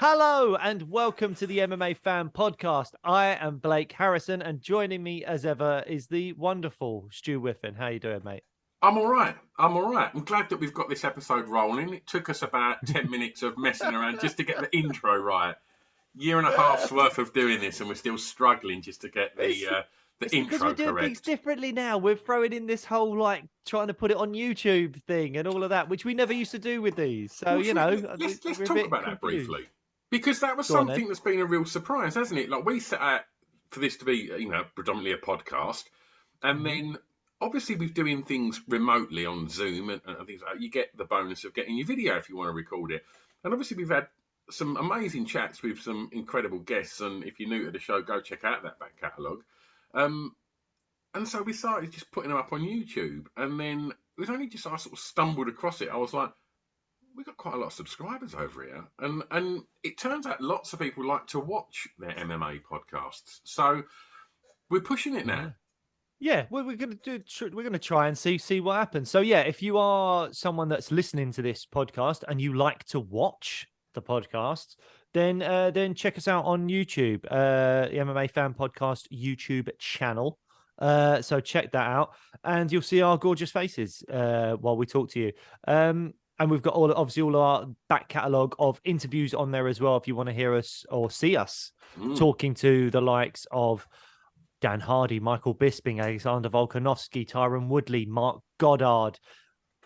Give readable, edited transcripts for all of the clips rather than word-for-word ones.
Hello and welcome to the MMA Fan Podcast. I am Blake Harrison, and joining me as ever is the wonderful Stu Whiffen. How you doing, mate? I'm all right. I'm glad that we've got this episode rolling. It took us about 10 minutes of messing around just to get the intro right. Year and a half's worth of doing this, and we're still struggling just to get the It's because intro we're doing things correct. differently now. We're throwing in this whole trying to put it on YouTube thing and all of that, which we never used to do with these. So Let's we're a talk bit about that confused. briefly, because that was Go on, then. something that's been a real surprise, hasn't it? Like, we set out for this to be, predominantly a podcast, and then obviously we're doing things remotely on Zoom and things like that. You get the bonus of getting your video if you want to record it, and obviously we've had some amazing chats with some incredible guests. And if you're new to the show, go check out that back catalogue. And so we started just putting them up on YouTube, and then it was only just I sort of stumbled across it. I was like, we've got quite a lot of subscribers over here, and it turns out lots of people like to watch their MMA podcasts. So we're pushing it now. Yeah, we're going to we're going to try and see what happens. So yeah, if you are someone that's listening to this podcast and you like to watch the podcasts, then check us out on YouTube, the MMA Fan Podcast YouTube channel. So check that out, and you'll see our gorgeous faces while we talk to you. And we've got all our back catalogue of interviews on there as well. If you want to hear us or see us talking to the likes of Dan Hardy, Michael Bisping, Alexander Volkanovski, Tyron Woodley, Mark Goddard,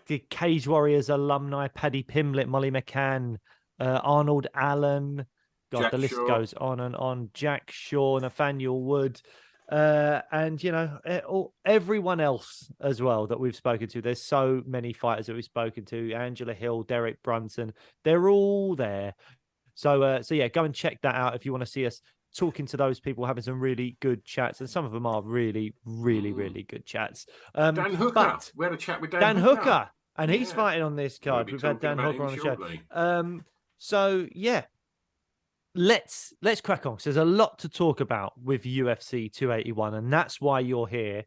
the Cage Warriors alumni, Paddy Pimblett, Molly McCann, Arnold Allen. God, Jack the list Shaw. goes on and on. Jack Shaw, Nathaniel Wood, and everyone else as well that we've spoken to. There's so many fighters that we've spoken to. Angela Hill, Derek Brunson, they're all there. So yeah, go and check that out if you want to see us talking to those people, having some really good chats, and some of them are really, really, really good chats. Dan Hooker. But we had a chat with Dan Hooker, and he's fighting on this card. We'll We've had Dan Hooker on the shortly. show. So yeah, let's crack on. So there's a lot to talk about with UFC 281, and that's why you're here.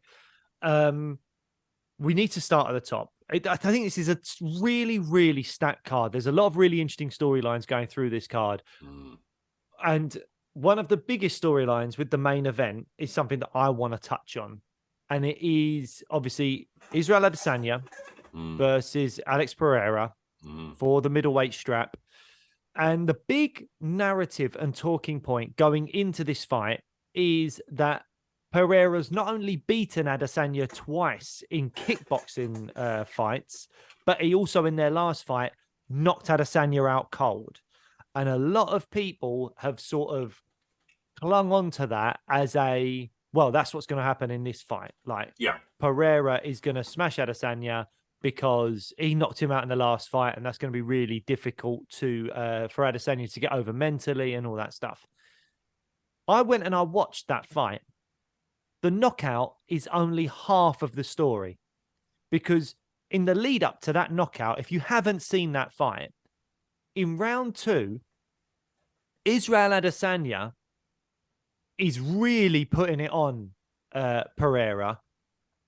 We need to start at the top. I think this is a really, really stacked card. There's a lot of really interesting storylines going through this card. And one of the biggest storylines with the main event is something that I want to touch on. And it is obviously Israel Adesanya versus Alex Pereira for the middleweight strap. And the big narrative and talking point going into this fight is that Pereira's not only beaten Adesanya twice in kickboxing fights, but he also in their last fight knocked Adesanya out cold. And a lot of people have sort of clung on to that as that's what's going to happen in this fight. Pereira is going to smash Adesanya because he knocked him out in the last fight, and that's going to be really difficult for Adesanya to get over mentally and all that stuff. I went and I watched that fight. The knockout is only half of the story, because in the lead up to that knockout, if you haven't seen that fight, in round 2, Israel Adesanya is really putting it on Pereira,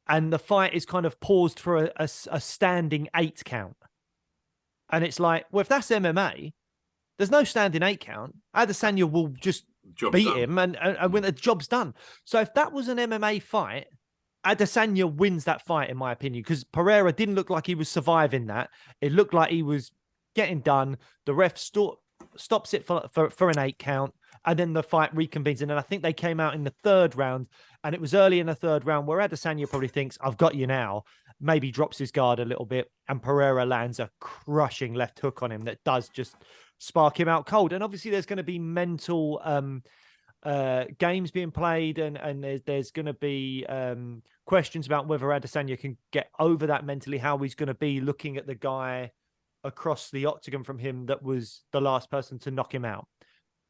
and the fight is kind of paused for a standing 8 count. And it's like, well, if that's MMA, there's no standing 8 count. Adesanya will just beat him and when the job's done. So if that was an MMA fight, Adesanya wins that fight, in my opinion, because Pereira didn't look like he was surviving that. It looked like he was getting done. The ref stops it for an 8 count, and then the fight reconvenes. And then I think they came out in the 3rd round, and it was early in the 3rd round where Adesanya probably thinks, I've got you now, maybe drops his guard a little bit, and Pereira lands a crushing left hook on him that does just spark him out cold. And obviously there's going to be mental games being played, and there's going to be questions about whether Adesanya can get over that mentally, how he's going to be looking at the guy across the octagon from him that was the last person to knock him out.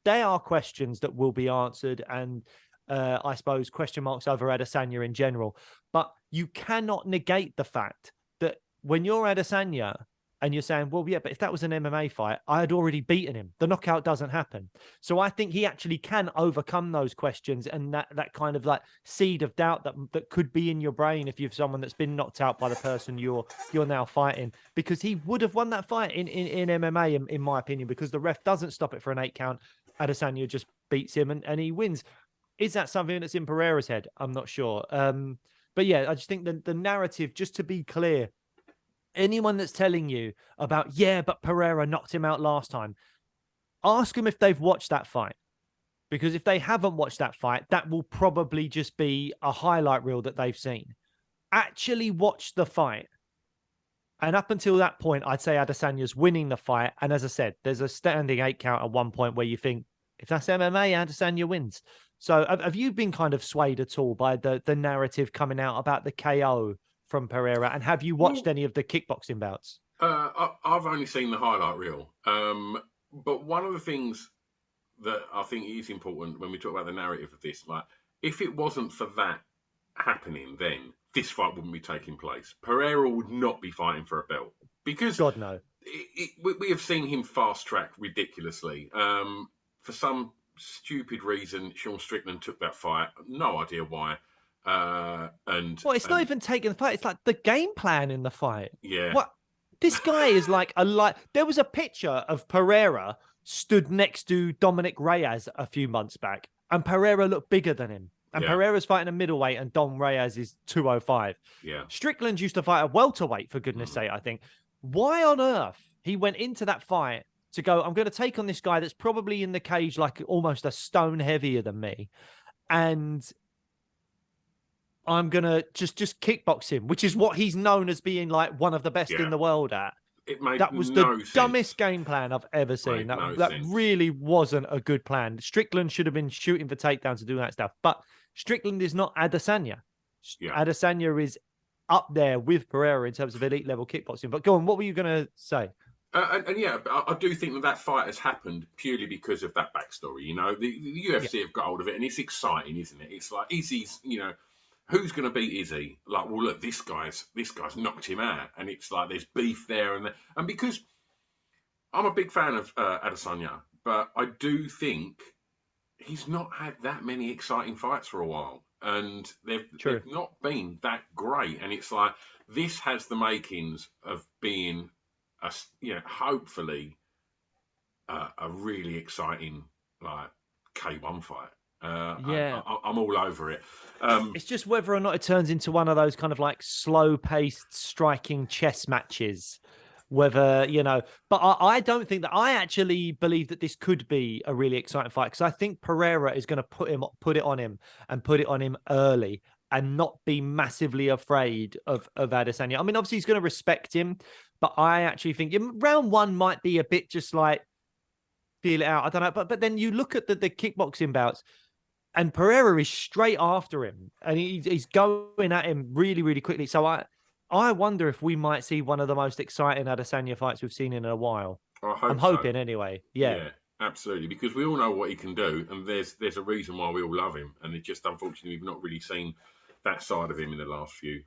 They are questions that will be answered, and I suppose question marks over Adesanya in general. But you cannot negate the fact that when you're Adesanya, And you're saying, well, yeah, but if that was an MMA fight, I had already beaten him. The knockout doesn't happen. So I think he actually can overcome those questions and that kind of like seed of doubt that could be in your brain if you're someone that's been knocked out by the person you're now fighting, because he would have won that fight in MMA, in my opinion, because the ref doesn't stop it for an 8 count. Adesanya just beats him and he wins. Is that something that's in Pereira's head? I'm not sure. But yeah, I just think the narrative, just to be clear, anyone that's telling you about, yeah, but Pereira knocked him out last time, ask them if they've watched that fight. Because if they haven't watched that fight, that will probably just be a highlight reel that they've seen. Actually watch the fight. And up until that point, I'd say Adesanya's winning the fight. And as I said, there's a standing 8 count at one point where you think, if that's MMA, Adesanya wins. So have you been kind of swayed at all by the narrative coming out about the KO from Pereira? And have you watched any of the kickboxing bouts? I've only seen the highlight reel. But one of the things that I think is important when we talk about the narrative of this, like, if it wasn't for that happening, then this fight wouldn't be taking place. Pereira would not be fighting for a belt, because God, no. We have seen him fast track ridiculously. For some stupid reason, Sean Strickland took that fight. No idea why. Well, it's not even taking the fight. It's like the game plan in the fight. Yeah. What? This guy is like there was a picture of Pereira stood next to Dominic Reyes a few months back, and Pereira looked bigger than him. And Pereira's fighting a middleweight, and Dom Reyes is 205. Yeah. Strickland used to fight a welterweight, for goodness sake, I think. Why on earth he went into that fight to go, I'm going to take on this guy that's probably in the cage like almost a stone heavier than me, and I'm going to just kickbox him, which is what he's known as being like one of the best in the world at. That was the dumbest game plan I've ever seen. That really wasn't a good plan. Strickland should have been shooting for takedowns and doing that stuff. But Strickland is not Adesanya. Adesanya is up there with Pereira in terms of elite level kickboxing. But go on, what were you going to say? And yeah, I do think that fight has happened purely because of that backstory. You know, the UFC have got hold of it, and it's exciting, isn't it? It's like Izzy's, you know, who's going to beat Izzy? Like, well, look, this guy's knocked him out, and it's like there's beef there, and because I'm a big fan of Adesanya, but I do think he's not had that many exciting fights for a while, and they've not been that great. And it's like this has the makings of being hopefully a really exciting like K1 fight. I'm all over it. It's just whether or not it turns into one of those kind of like slow-paced striking chess matches. Whether, you know, but I don't think that. I actually believe that this could be a really exciting fight, because I think Pereira is going to put it on him early and not be massively afraid of Adesanya. I mean, obviously he's going to respect him, but I actually think round one might be a bit just like feel it out. I don't know, but then you look at the kickboxing bouts, and Pereira is straight after him, and he's going at him really, really quickly. So I wonder if we might see one of the most exciting Adesanya fights we've seen in a while. I'm hoping anyway. Yeah, absolutely, because we all know what he can do, and there's a reason why we all love him, and it just unfortunately we've not really seen that side of him in the last few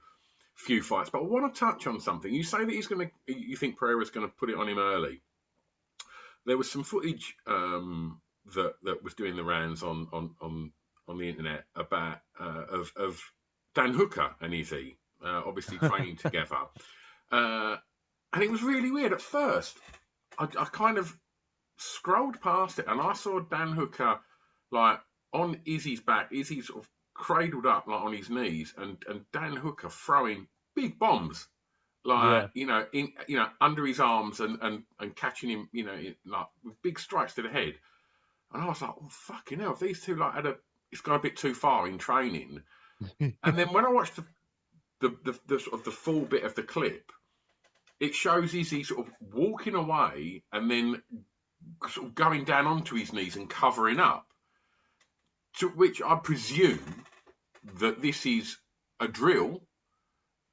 fights. But I want to touch on something. You say that you think Pereira's going to put it on him early. There was some footage that was doing the rounds on the internet about of Dan Hooker and Izzy obviously training together, and it was really weird. At first, I kind of scrolled past it, and I saw Dan Hooker like on Izzy's back. Izzy sort of cradled up like on his knees, and Dan Hooker throwing big bombs, like under his arms and catching him, like with big strikes to the head. And I was like, oh fucking hell! If these two like it's gone a bit too far in training. And then when I watched the sort of the full bit of the clip, it shows Izzy sort of walking away and then sort of going down onto his knees and covering up. To which I presume that this is a drill,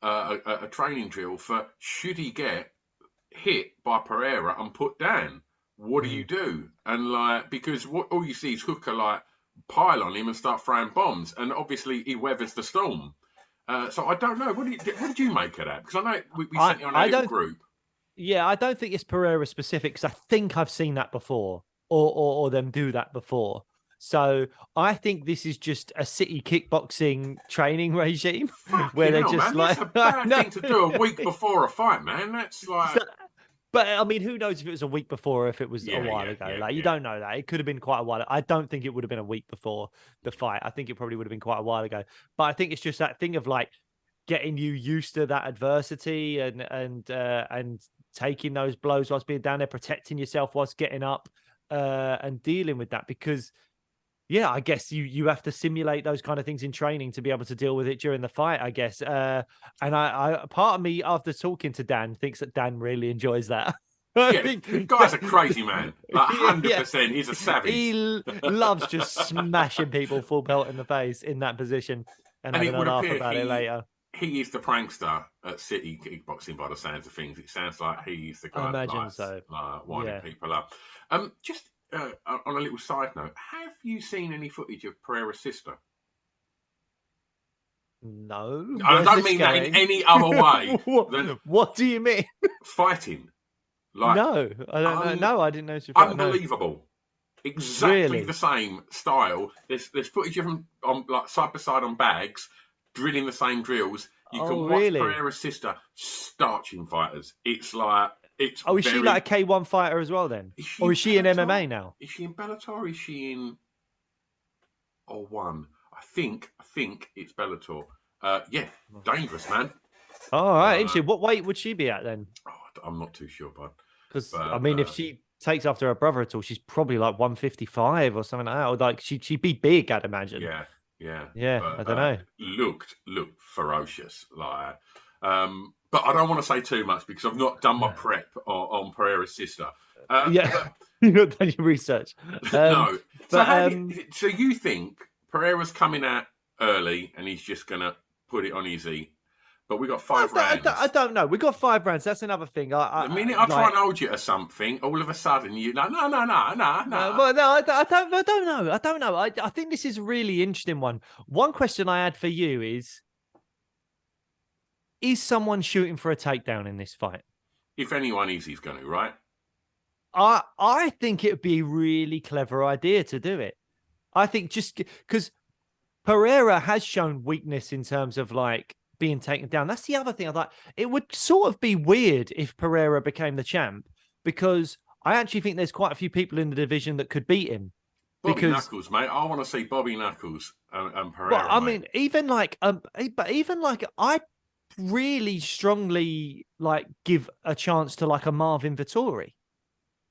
a training drill for should he get hit by Pereira and put down, what do you do? And like, because all you see is Hooker like pile on him and start throwing bombs, and obviously he weathers the storm. So I don't know. What did you make of that? Because I know we sent you on a little group. Yeah, I don't think it's Pereira specific because I think I've seen that before, or them do that before. So I think this is just a city kickboxing training regime where Fucking they're hell, just man. That's like, a I bad know. thing to do a week before a fight, man. That's So, like, but I mean, who knows if it was a week before or if it was a yeah, while yeah, ago? yeah, Like, you yeah. don't know that. It could have been quite a while. I don't think it would have been a week before the fight. I think it probably would have been quite a while ago. But I think it's just that thing of like getting you used to that adversity and taking those blows whilst being down there, protecting yourself whilst getting up, and dealing with that. Because yeah, I guess you have to simulate those kind of things in training to be able to deal with it during the fight, I guess. And I part of me after talking to Dan thinks that Dan really enjoys that. I Yeah, think the guy's a crazy man. Like, yeah, 100%. He's a savage. loves just smashing people full belt in the face in that position and And having it a would laugh appear about it later. he is the prankster at City Kickboxing by the sounds of things. It sounds like he's the I guy that imagine likes so. winding Yeah. people up. Just on a little side note, have you seen any footage of Pereira's sister? No, And I where's don't this mean that in going? any other way than What do you mean? fighting. Like, No, I don't know. un- No, I didn't know she fight. No, unbelievable. Exactly the really. same style. There's footage of them on like side by side on bags, drilling the same drills. You Oh, can watch really? Pereira's sister starching fighters. It's like it's Oh, is she like a very. K1 fighter as well then? Is she Or in is she in Bellator? MMA now? Is she in Bellator? Is she in or one? I think it's Bellator. Yeah, dangerous man. All right, Uh, interesting. What weight would she be at then? oh, I'm not too sure, bud. Because I But mean, if she takes after her brother at all, she's probably like 155 or something like that. Or like she'd be big, I'd imagine. yeah, yeah. Yeah, I But don't know. looked ferocious. Like, but I don't want to say too much because I've not done my prep on Pereira's sister. Yeah, But you've not done your research. no. So But how do so you think Pereira's coming out early and he's just gonna put it on easy? But we got five I rounds. don't know. We got 5 rounds. That's another thing. The minute I try and hold you to something, all of a sudden you no no no no no No, no. well, no, I don't know. I don't know. I think this is a really interesting one. One question I had for you is someone shooting for a takedown in this fight? If anyone is, he's going to, right? I think it'd be a really clever idea to do it. I think just because Pereira has shown weakness in terms of like being taken down. That's the other thing. I thought it would sort of be weird if Pereira became the champ because I actually think there's quite a few people in the division that could beat him. Bobby Because, Knuckles, mate. I want to see Bobby Knuckles and well, Pereira, I mate. mean, even like I really strongly like give a chance to like a Marvin Vittori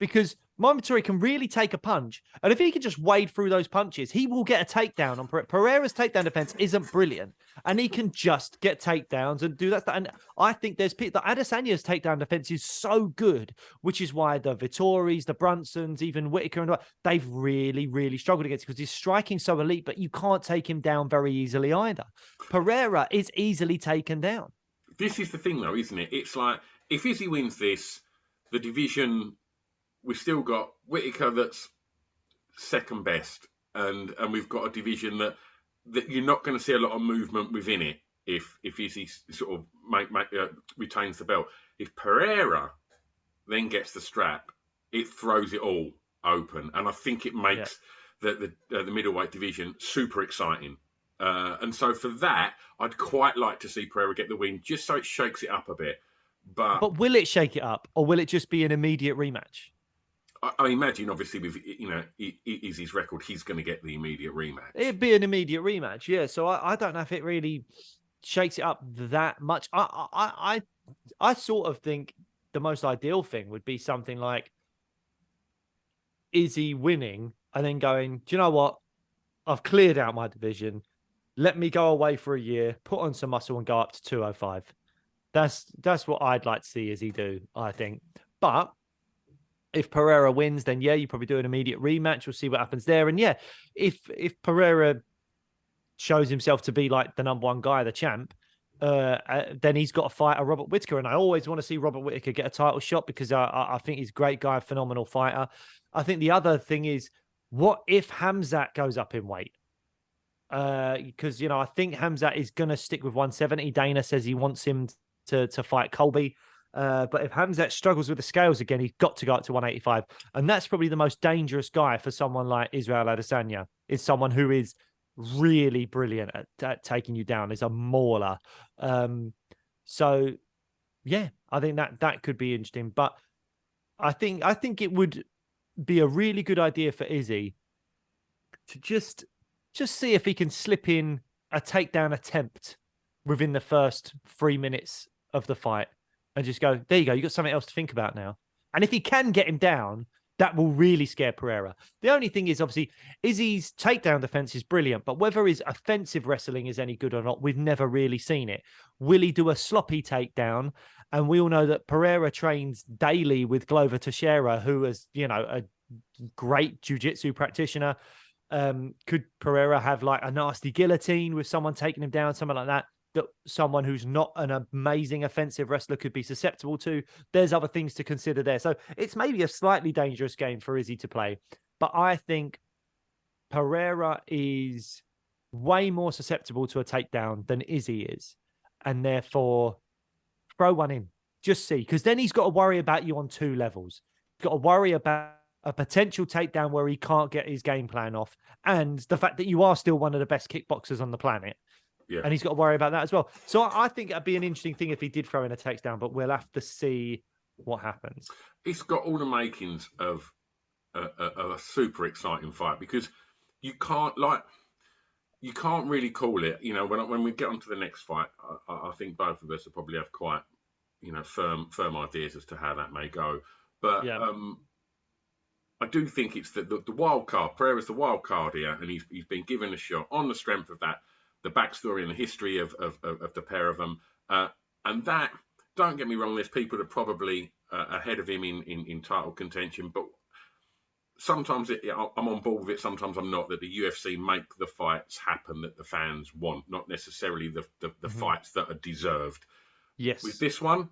because Marvin Vittori can really take a punch, and if he can just wade through those punches, he will get a takedown on Pereira's takedown defense isn't brilliant, and he can just get takedowns and do that. And I think there's people. Adesanya's takedown defense is so good, which is why the Vittoris, the Brunsons, even Whitaker, and they've really, really struggled against because he's striking so elite, but you can't take him down very easily either. Pereira is easily taken down. This is the thing, though, isn't it? It's like if Izzy wins this, the division we've still got Whitaker that's second best, and we've got a division that you're not going to see a lot of movement within it if Izzy sort of retains the belt. If Pereira then gets the strap, it throws it all open, and I think it Yeah. makes the middleweight division super exciting. And so for that, I'd quite like to see Pereira get the win, just so it shakes it up a bit. But But will it shake it up, or will it just be an immediate rematch? I imagine, obviously, with Izzy's record, he's going to get the immediate rematch. It'd be an immediate rematch, yeah. So I don't know if it really shakes it up that much. I sort of think the most ideal thing would be something like Izzy winning and then going, do you know what? I've cleared out my division. Let me go away for a year, put on some muscle, and go up to 205. That's what I'd like to see Izzy do, I think. But if Pereira wins, then yeah, you probably do an immediate rematch. We'll see what happens there. And yeah, if Pereira shows himself to be like the number one guy, the champ, then he's got to fight a Robert Whitaker. And I always want to see Robert Whitaker get a title shot because I think he's a great guy, phenomenal fighter. I think the other thing is, what if Hamzat goes up in weight? Because I think Hamzat is going to stick with 170. Dana says he wants him to fight Colby. But if Hamzat struggles with the scales again, he's got to go up to 185. And that's probably the most dangerous guy for someone like Israel Adesanya, is someone who is really brilliant at taking you down, is a mauler. So, yeah, I think that could be interesting. But I think it would be a really good idea for Izzy to just see if he can slip in a takedown attempt within the first 3 minutes of the fight and just go, there you go, you got something else to think about now. And if he can get him down, that will really scare Pereira. The only thing is, obviously, Izzy's takedown defense is brilliant, but whether his offensive wrestling is any good or not, we've never really seen it. Will he do a sloppy takedown? And we all know that Pereira trains daily with Glover Teixeira, who is, a great jiu-jitsu practitioner. Could Pereira have like a nasty guillotine with someone taking him down, something like that someone who's not an amazing offensive wrestler could be susceptible to? There's other things to consider there. So it's maybe a slightly dangerous game for Izzy to play. But I think Pereira is way more susceptible to a takedown than Izzy is. And therefore, throw one in. Just see. Because then he's got to worry about you on two levels. He's got to worry about a potential takedown where he can't get his game plan off, and the fact that you are still one of the best kickboxers on the planet. Yeah. And he's got to worry about that as well. So I think it'd be an interesting thing if he did throw in a takedown, but we'll have to see what happens. It's got all the makings of a super exciting fight, because you can't really call it. When we get on to the next fight, I think both of us will probably have quite firm ideas as to how that may go. But yeah. I do think it's the wild card. Pereira's the wild card here, and he's been given a shot on the strength of that, the backstory and the history of the pair of them. And that, don't get me wrong, there's people that are probably ahead of him in title contention, but sometimes I'm on board with it, sometimes I'm not, that the UFC make the fights happen that the fans want, not necessarily the fights that are deserved. Yes. With this one,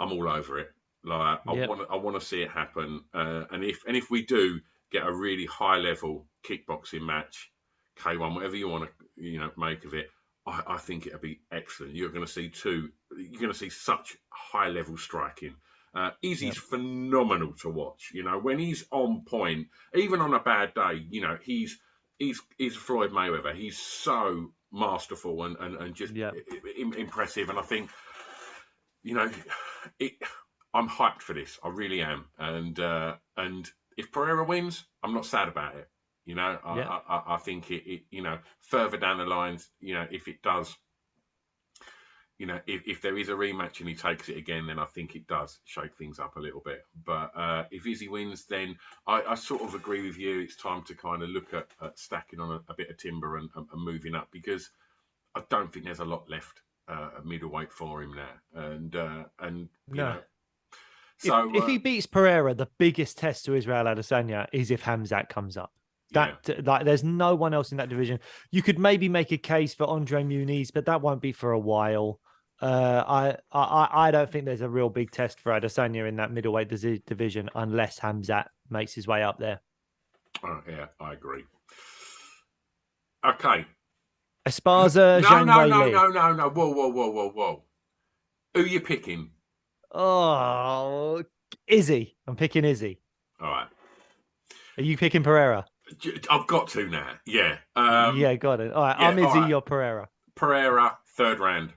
I'm all over it. Like, I want to see it happen, and if we do get a really high level kickboxing match, K1, whatever you want to make of it, I think it'll be excellent. You're going to see such high level striking. Izzy's phenomenal to watch. When he's on point, even on a bad day, he's Floyd Mayweather. He's so masterful and just impressive. And I think I'm hyped for this. I really am. And if Pereira wins, I'm not sad about it. I think it further down the lines, if it does, if there is a rematch and he takes it again, then I think it does shake things up a little bit. But if Izzy wins, then I sort of agree with you. It's time to kind of look at stacking on a bit of timber and moving up, because I don't think there's a lot left at middleweight for him now. And you know. So if he beats Pereira, the biggest test to Israel Adesanya is if Hamzat comes up. There's no one else in that division. You could maybe make a case for Andre Muniz, but that won't be for a while. I don't think there's a real big test for Adesanya in that middleweight division unless Hamzat makes his way up there. Yeah, I agree. Okay. Esparza, Zhang Weili. No. Whoa. Who you picking? Oh, Izzy. I'm picking Izzy. All right. Are you picking Pereira? I've got to now. Yeah. Got it. All right. I'm Izzy. You're Pereira. Pereira, third round.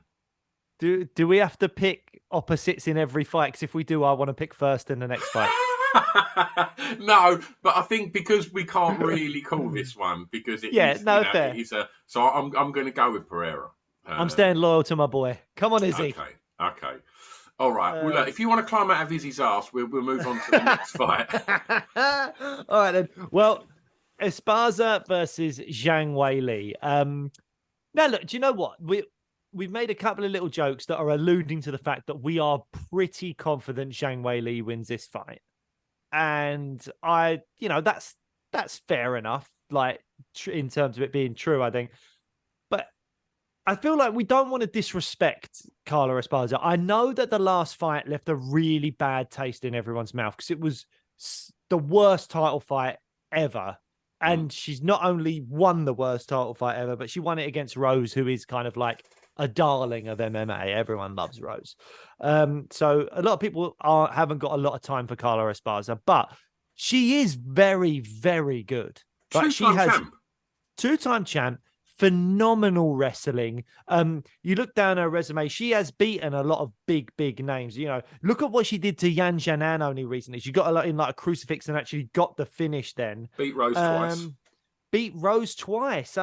Do we have to pick opposites in every fight? Because if we do, I want to pick first in the next fight. No, but I think because we can't really call this one, because fair. So I'm going to go with Pereira. I'm staying loyal to my boy. Come on, Izzy. Okay. All right. Well, look, if you want to climb out of Izzy's arse, we'll move on to the next fight. All right, then. Well, Esparza versus Zhang Weili. Now, look, do you know what? We've made a couple of little jokes that are alluding to the fact that we are pretty confident Zhang Weili wins this fight. And that's fair enough, like in terms of it being true, I think. But I feel like we don't want to disrespect Carla Esparza. I know that the last fight left a really bad taste in everyone's mouth because it was the worst title fight ever. And she's not only won the worst title fight ever, but she won it against Rose, who is kind of like a darling of MMA. Everyone loves Rose. So a lot of people haven't got a lot of time for Carla Esparza, but she is very, very good. Like she Two-time has champ. two-time champ, phenomenal wrestling. You look down her resume, she has beaten a lot of big, big names. You know, look at what she did to Yan Janan only recently. She got a lot in like a crucifix and actually got the finish then. Beat Rose twice. Beat Rose twice.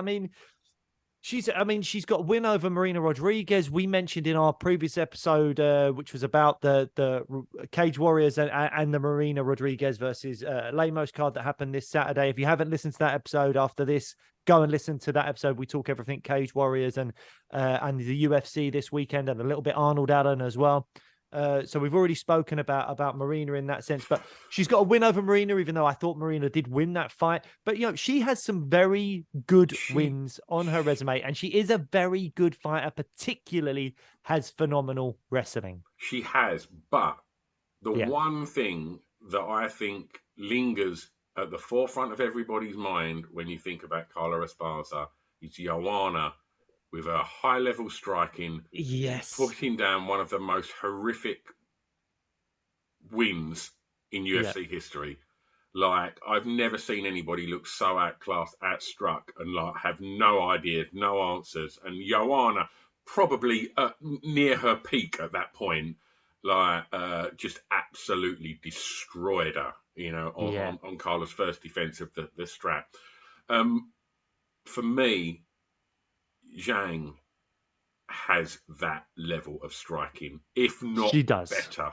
She's got a win over Marina Rodriguez. We mentioned in our previous episode, which was about the Cage Warriors and the Marina Rodriguez versus Lemos card that happened this Saturday. If you haven't listened to that episode after this, go and listen to that episode. We talk everything Cage Warriors and the UFC this weekend, and a little bit Arnold Allen as well. So we've already spoken about Marina in that sense, but she's got a win over Marina, even though I thought Marina did win that fight. But, you know, she has some very good wins on her resume, and she is a very good fighter, particularly has phenomenal wrestling. She has, but the one thing that I think lingers at the forefront of everybody's mind when you think about Carla Esparza is Joanna with her high-level striking, putting down one of the most horrific wins in UFC history. Like, I've never seen anybody look so outclassed, outstruck, and like have no ideas, no answers. And Joanna, probably near her peak at that point, like just absolutely destroyed her. You know, on Carla's first defense of the strap. For me, Zhang has that level of striking, if not better.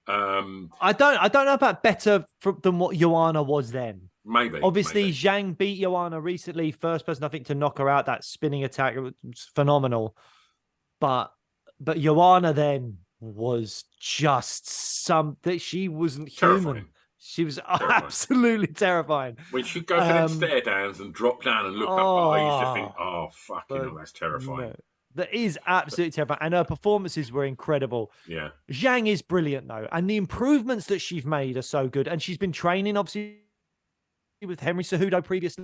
I don't know about better than what Joanna was then. Maybe. Obviously, Zhang beat Joanna recently. First person, I think, to knock her out. That spinning attack, it was phenomenal. But Joanna then was just something. She wasn't human. She was absolutely terrifying. When she'd go for them stare downs and drop down and look up, I used to think, oh, fucking hell, that's terrifying. No, that is absolutely terrifying. And her performances were incredible. Yeah. Zhang is brilliant, though. And the improvements that she's made are so good. And she's been training, obviously, with Henry Cejudo previously.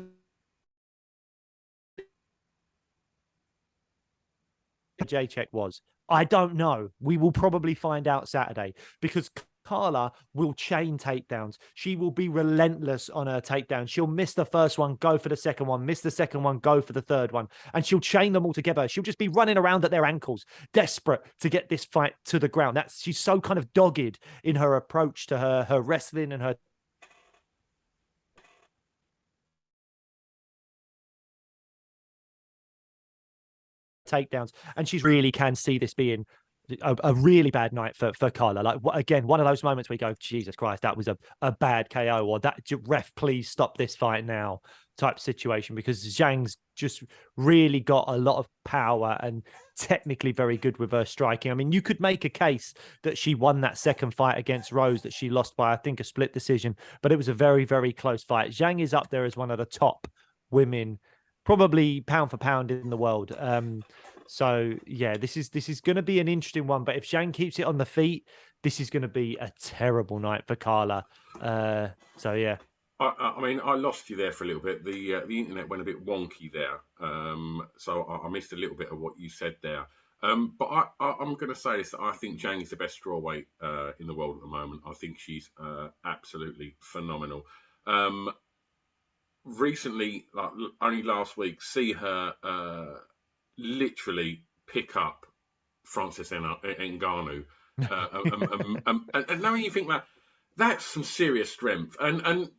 J-check was. I don't know. We will probably find out Saturday, because Carla will chain takedowns. She will be relentless on her takedowns. She'll miss the first one, go for the second one, miss the second one, go for the third one. And she'll chain them all together. She'll just be running around at their ankles, desperate to get this fight to the ground. She's so kind of dogged in her approach to her wrestling and her takedowns. And she really can see this being a really bad night for Carla. Like, again, one of those moments where you go, Jesus Christ, that was a bad KO, or that ref, please stop this fight now type situation, because Zhang's just really got a lot of power and technically very good with her striking. I mean, you could make a case that she won that second fight against Rose that she lost by, I think, a split decision, but it was a very, very close fight. Zhang is up there as one of the top women, probably pound for pound, in the world. So yeah, this is going to be an interesting one. But if Zhang keeps it on the feet, this is going to be a terrible night for Carla. So yeah. I mean, I lost you there for a little bit. The internet went a bit wonky there, so I missed a little bit of what you said there. But I'm going to say this: I think Zhang is the best strawweight in the world at the moment. I think she's absolutely phenomenal. Recently, like only last week, see her literally pick up Francis Ngannou, and now you think that's some serious strength, and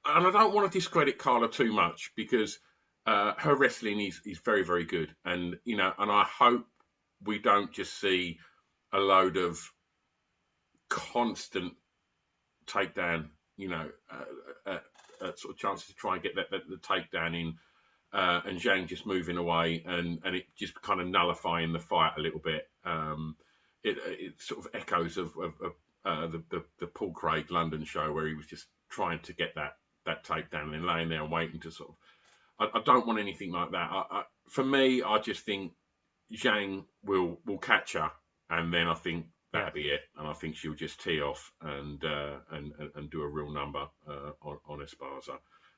I don't want to discredit Carla too much, because her wrestling is very, very good, and you know, and I hope we don't just see a load of constant takedown, you know, sort of chances to try and get the takedown in. And Zhang just moving away and it just kind of nullifying the fight a little bit. It sort of echoes of the Paul Craig London show, where he was just trying to get that takedown and then laying there and waiting to sort of. I don't want anything like that. For me, I just think Zhang will catch her, and then I think that'll be it. And I think she'll just tee off and do a real number on Esparza.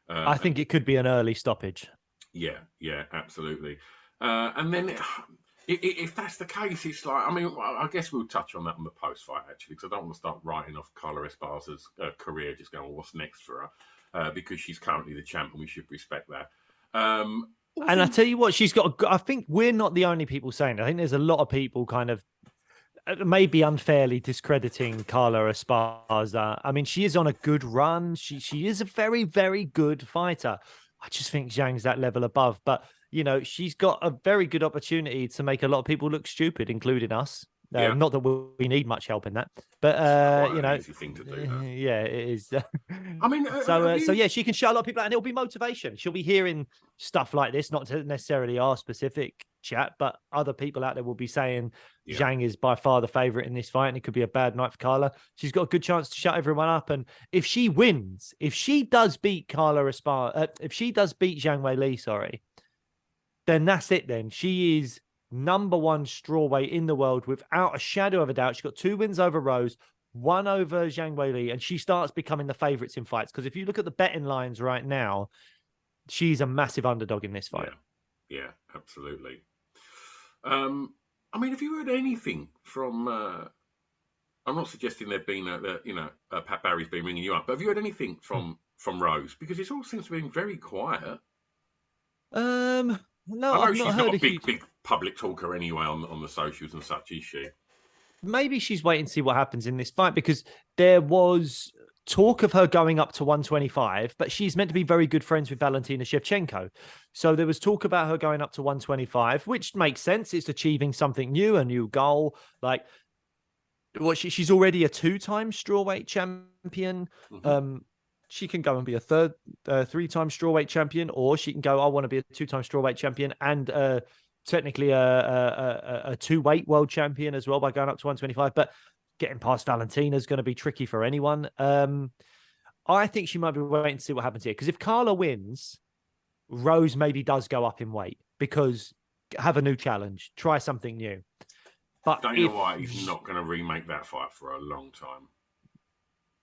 I think it could be an early stoppage. Yeah, absolutely. And then If that's the case, it's like, I mean, I guess we'll touch on that on the post fight actually, because I don't want to start writing off Carla Esparza's career, just going, well, what's next for her? Because she's currently the champ, and we should respect that. And I tell you what, she's got. I think we're not the only people saying it. I think there's a lot of people kind of maybe unfairly discrediting Carla Esparza. I mean, she is on a good run. She is a very, very good fighter. I just think Zhang's that level above. But, you know, she's got a very good opportunity to make a lot of people look stupid, including us. Yeah. Not that we need much help in that, but Quite you an know, easy thing to do that. yeah, it is. I mean, so yeah, she can show a lot of people out, and it'll be motivation. She'll be hearing stuff like this, not necessarily our specific chat, but other people out there will be saying Zhang is by far the favorite in this fight, and it could be a bad night for Carla. She's got a good chance to shut everyone up, and if she wins, if she does beat Carla Esparza, if she does beat Zhang Weili, sorry, then that's it. Then she is number one strawweight in the world without a shadow of a doubt. She's got 2 wins over Rose, 1 over Zhang Weili, and she starts becoming the favorites in fights. Because if you look at the betting lines right now, she's a massive underdog in this fight. Yeah, absolutely. I mean, have you heard anything from? I'm not suggesting there've been Pat Barry's been ringing you up, but have you heard anything from Rose? Because it all seems to be very quiet. No, I know I've she's not heard not a a huge... big public talker anyway on the socials and such, is she? Maybe she's waiting to see what happens in this fight, because there was talk of her going up to 125, but she's meant to be very good friends with Valentina Shevchenko. So there was talk about her going up to 125, which makes sense. It's achieving something new, a new goal. Like, she's already a 2-time strawweight champion. Mm-hmm. She can go and be a 3-time strawweight champion, or she can go, I want to be a 2-time strawweight champion and technically a 2-weight world champion as well by going up to 125. But getting past Valentina is going to be tricky for anyone. I think she might be waiting to see what happens here, because if Carla wins, Rose maybe does go up in weight, because have a new challenge, try something new. But Dana White is not going to remake that fight for a long time.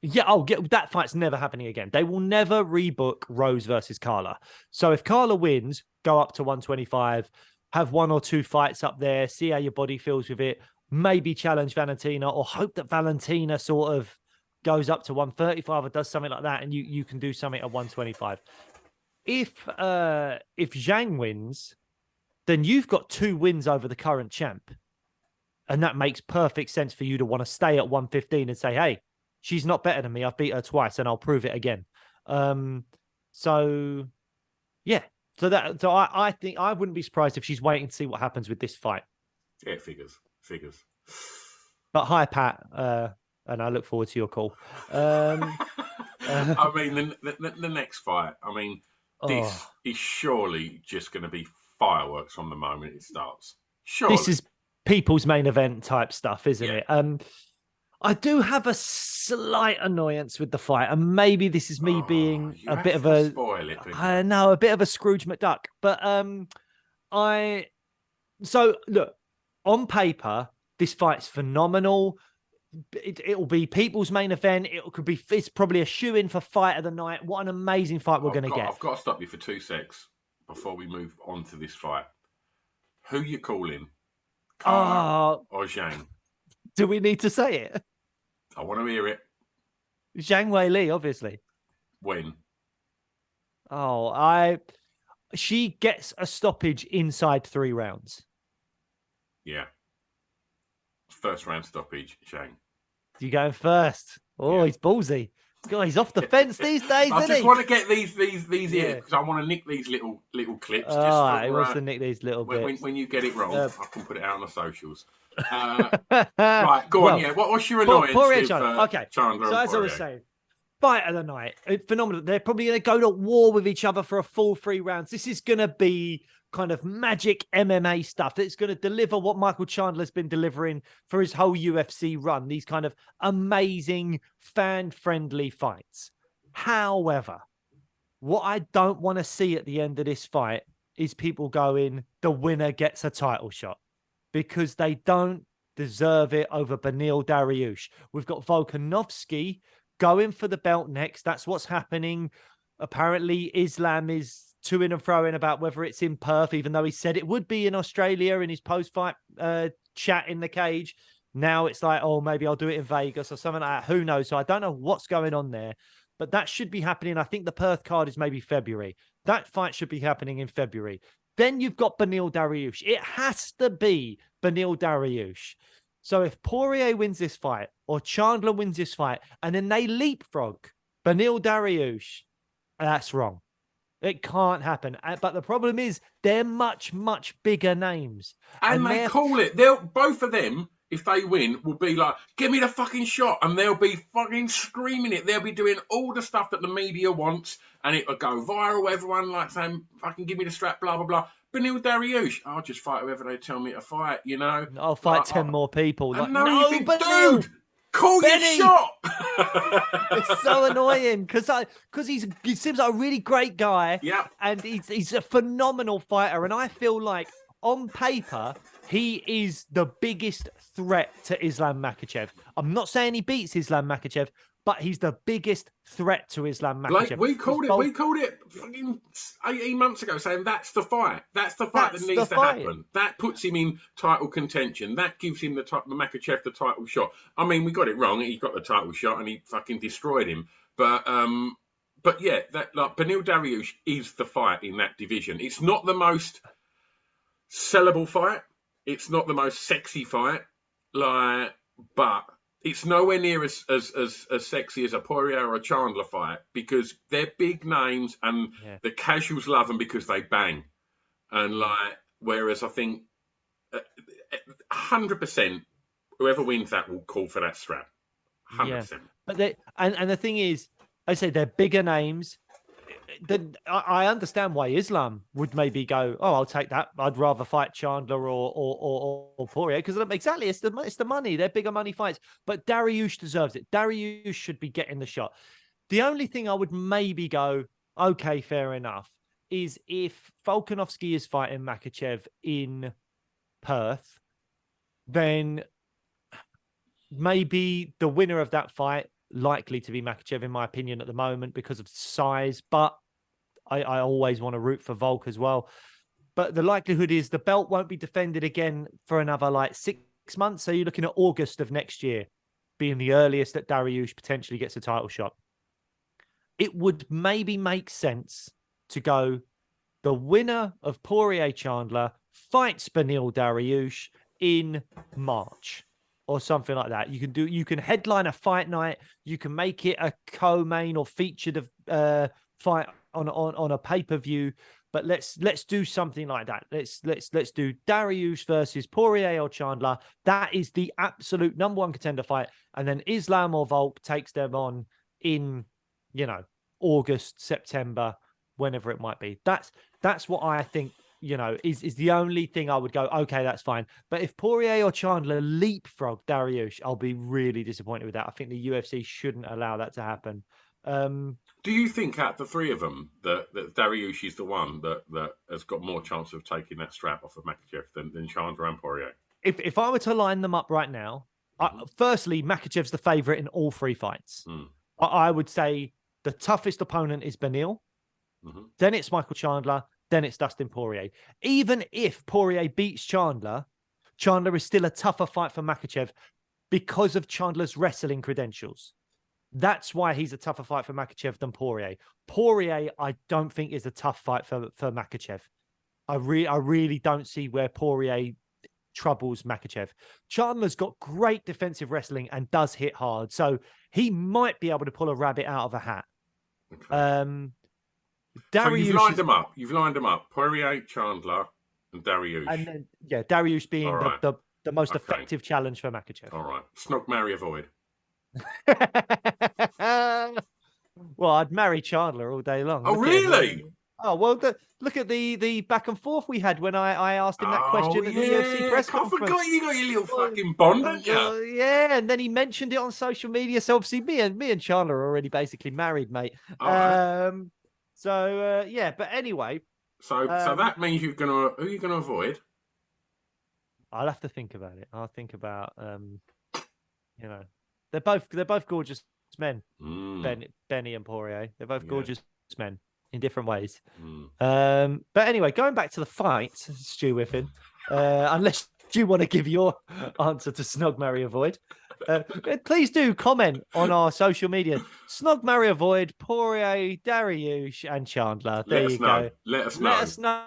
Yeah, that fight's never happening again. They will never rebook Rose versus Carla. So if Carla wins, go up to 125, have 1 or 2 fights up there, see how your body feels with it, maybe challenge Valentina, or hope that Valentina sort of goes up to 135 or does something like that, and you can do something at 125. If Zhang wins, then you've got 2 wins over the current champ. And that makes perfect sense for you to want to stay at 115 and say, hey, she's not better than me. I've beat her twice, and I'll prove it again. So yeah. So I think I wouldn't be surprised if she's waiting to see what happens with this fight. Yeah, figures. But hi, Pat, and I look forward to your call. I mean, the next fight. I mean, this is surely just going to be fireworks from the moment it starts. Surely. This is people's main event type stuff, isn't it? I do have a slight annoyance with the fight, and maybe this is me being a bit of a a bit of a Scrooge McDuck. But so look, on paper, this fight's phenomenal. It'll be people's main event. It's probably a shoe-in for fight of the night. What an amazing fight we're going to get. I've got to stop you for 2 secs before we move on to this fight. Who you calling? Carla or Zhang? Do we need to say it? I want to hear it. Zhang Weili, obviously. When? She gets a stoppage inside 3 rounds. Yeah. First round stoppage, Zhang. You going first? Oh, he's ballsy. God, he's off the fence these days, I just want to get these here, because I want to nick these little clips. He wants to nick these little bits. When you get it wrong, I can put it out on the socials. Right, go on. Yeah, what's your annoyance with okay. Chandler? So as I was saying, fight of the night, phenomenal. They're probably going to go to war with each other for a full 3 rounds. This is going to be kind of magic MMA stuff. It's going to deliver what Michael Chandler's been delivering for his whole UFC run. These kind of amazing, fan-friendly fights. However, what I don't want to see at the end of this fight is people going, the winner gets a title shot, because they don't deserve it over Beneil Dariush. We've got Volkanovski going for the belt next. That's what's happening. Apparently, Islam is to-ing and fro-ing about whether it's in Perth, even though he said it would be in Australia in his post-fight chat in the cage. Now it's like, oh, maybe I'll do it in Vegas or something like that. Who knows? So I don't know what's going on there, but that should be happening. I think the Perth card is maybe February. That fight should be happening in February. Then you've got Beneil Dariush. It has to be Beneil Dariush. So if Poirier wins this fight or Chandler wins this fight and then they leapfrog Beneil Dariush, that's wrong. It can't happen. But the problem is they're much, much bigger names. And they call it. Both of them, if they win, will be like, give me the fucking shot. And they'll be fucking screaming it. They'll be doing all the stuff that the media wants. And it will go viral. Everyone like saying, fucking give me the strap, blah, blah, blah. Beneil Dariush, I'll just fight whoever they tell me to fight, you know. I'll fight 10 more people. Like, no, you think, Beneil, dude, call Benny! your shot. It's so annoying because he seems like a really great guy. Yeah. And he's a phenomenal fighter. And I feel like on paper, he is the biggest threat to Islam Makhachev. I'm not saying he beats Islam Makhachev, but he's the biggest threat to Islam Makhachev. Like we called it fucking 18 months ago, saying that's the fight. That's the fight that needs to happen. That puts him in title contention. That gives him the Makhachev the title shot. I mean, we got it wrong. He got the title shot and he fucking destroyed him. But yeah, that like Beneil Dariush is the fight in that division. It's not the most sellable fight. It's not the most sexy fight. But it's nowhere near as sexy as a Poirier or a Chandler fight because they're big names and the casuals love them because they bang. And whereas I think 100% whoever wins that will call for that strap. 100%. Yeah. But and the thing is, I say they're bigger names. I understand why Islam would maybe go, oh, I'll take that. I'd rather fight Chandler or Poirier because exactly it's the money. They're bigger money fights. But Dariush deserves it. Dariush should be getting the shot. The only thing I would maybe go, okay, fair enough, is if Volkanovski is fighting Makhachev in Perth, then maybe the winner of that fight likely to be Makhachev, in my opinion, at the moment because of size. But I always want to root for Volk as well. But the likelihood is the belt won't be defended again for another 6 months. So you're looking at August of next year being the earliest that Dariush potentially gets a title shot. It would maybe make sense to go the winner of Poirier Chandler fights Beneil Dariush in March. Or something like that. You can headline a fight night. You can make it a co-main or featured fight on a pay-per-view. But let's do something like that. Let's do Dariush versus Poirier or Chandler. That is the absolute number one contender fight. And then Islam or Volk takes them on in August, September, whenever it might be. That's what I think. Is the only thing I would go, okay, that's fine. But if Poirier or Chandler leapfrog Dariush, I'll be really disappointed with that. I think the UFC shouldn't allow that to happen. Do you think out of the three of them that Dariush is the one that has got more chance of taking that strap off of Makhachev than Chandler and Poirier? If I were to line them up right now, firstly, Makhachev's the favourite in all three fights. I would say the toughest opponent is Beneil. Then it's Michael Chandler. Then it's Dustin Poirier. Even if Poirier beats Chandler, Chandler is still a tougher fight for Makhachev because of Chandler's wrestling credentials. That's why he's a tougher fight for Makhachev than Poirier. Poirier, I don't think is a tough fight for Makhachev. I really don't see where Poirier troubles Makhachev. Chandler's got great defensive wrestling and does hit hard, so he might be able to pull a rabbit out of a hat. Okay. Dariush, so you've lined them up. You've lined them up. Poirier, Chandler, and Dariush. And then, Dariush being the most effective challenge for Makhachev. All right. Snog, marry, avoid. Well, I'd marry Chandler all day long. Oh, really? Oh, well, look at the back and forth we had when I asked him that question at the UFC press conference. I forgot you got your little fucking bond, didn't you? Yeah, and then he mentioned it on social media. So obviously me and Chandler are already basically married, mate. But anyway. So that means who are you gonna avoid? I'll have to think about it. I'll think about they're both gorgeous men. Benny and Poirier. They're both gorgeous men. in different ways. Mm. But anyway, going back to the fight, Stu Whiffen, unless you want to give your answer to Snog, Marry, Avoid, please do comment on our social media. Snog, Marry, Avoid, Poirier, Dariush, and Chandler. There Let us you know. go. Let us Let know. us know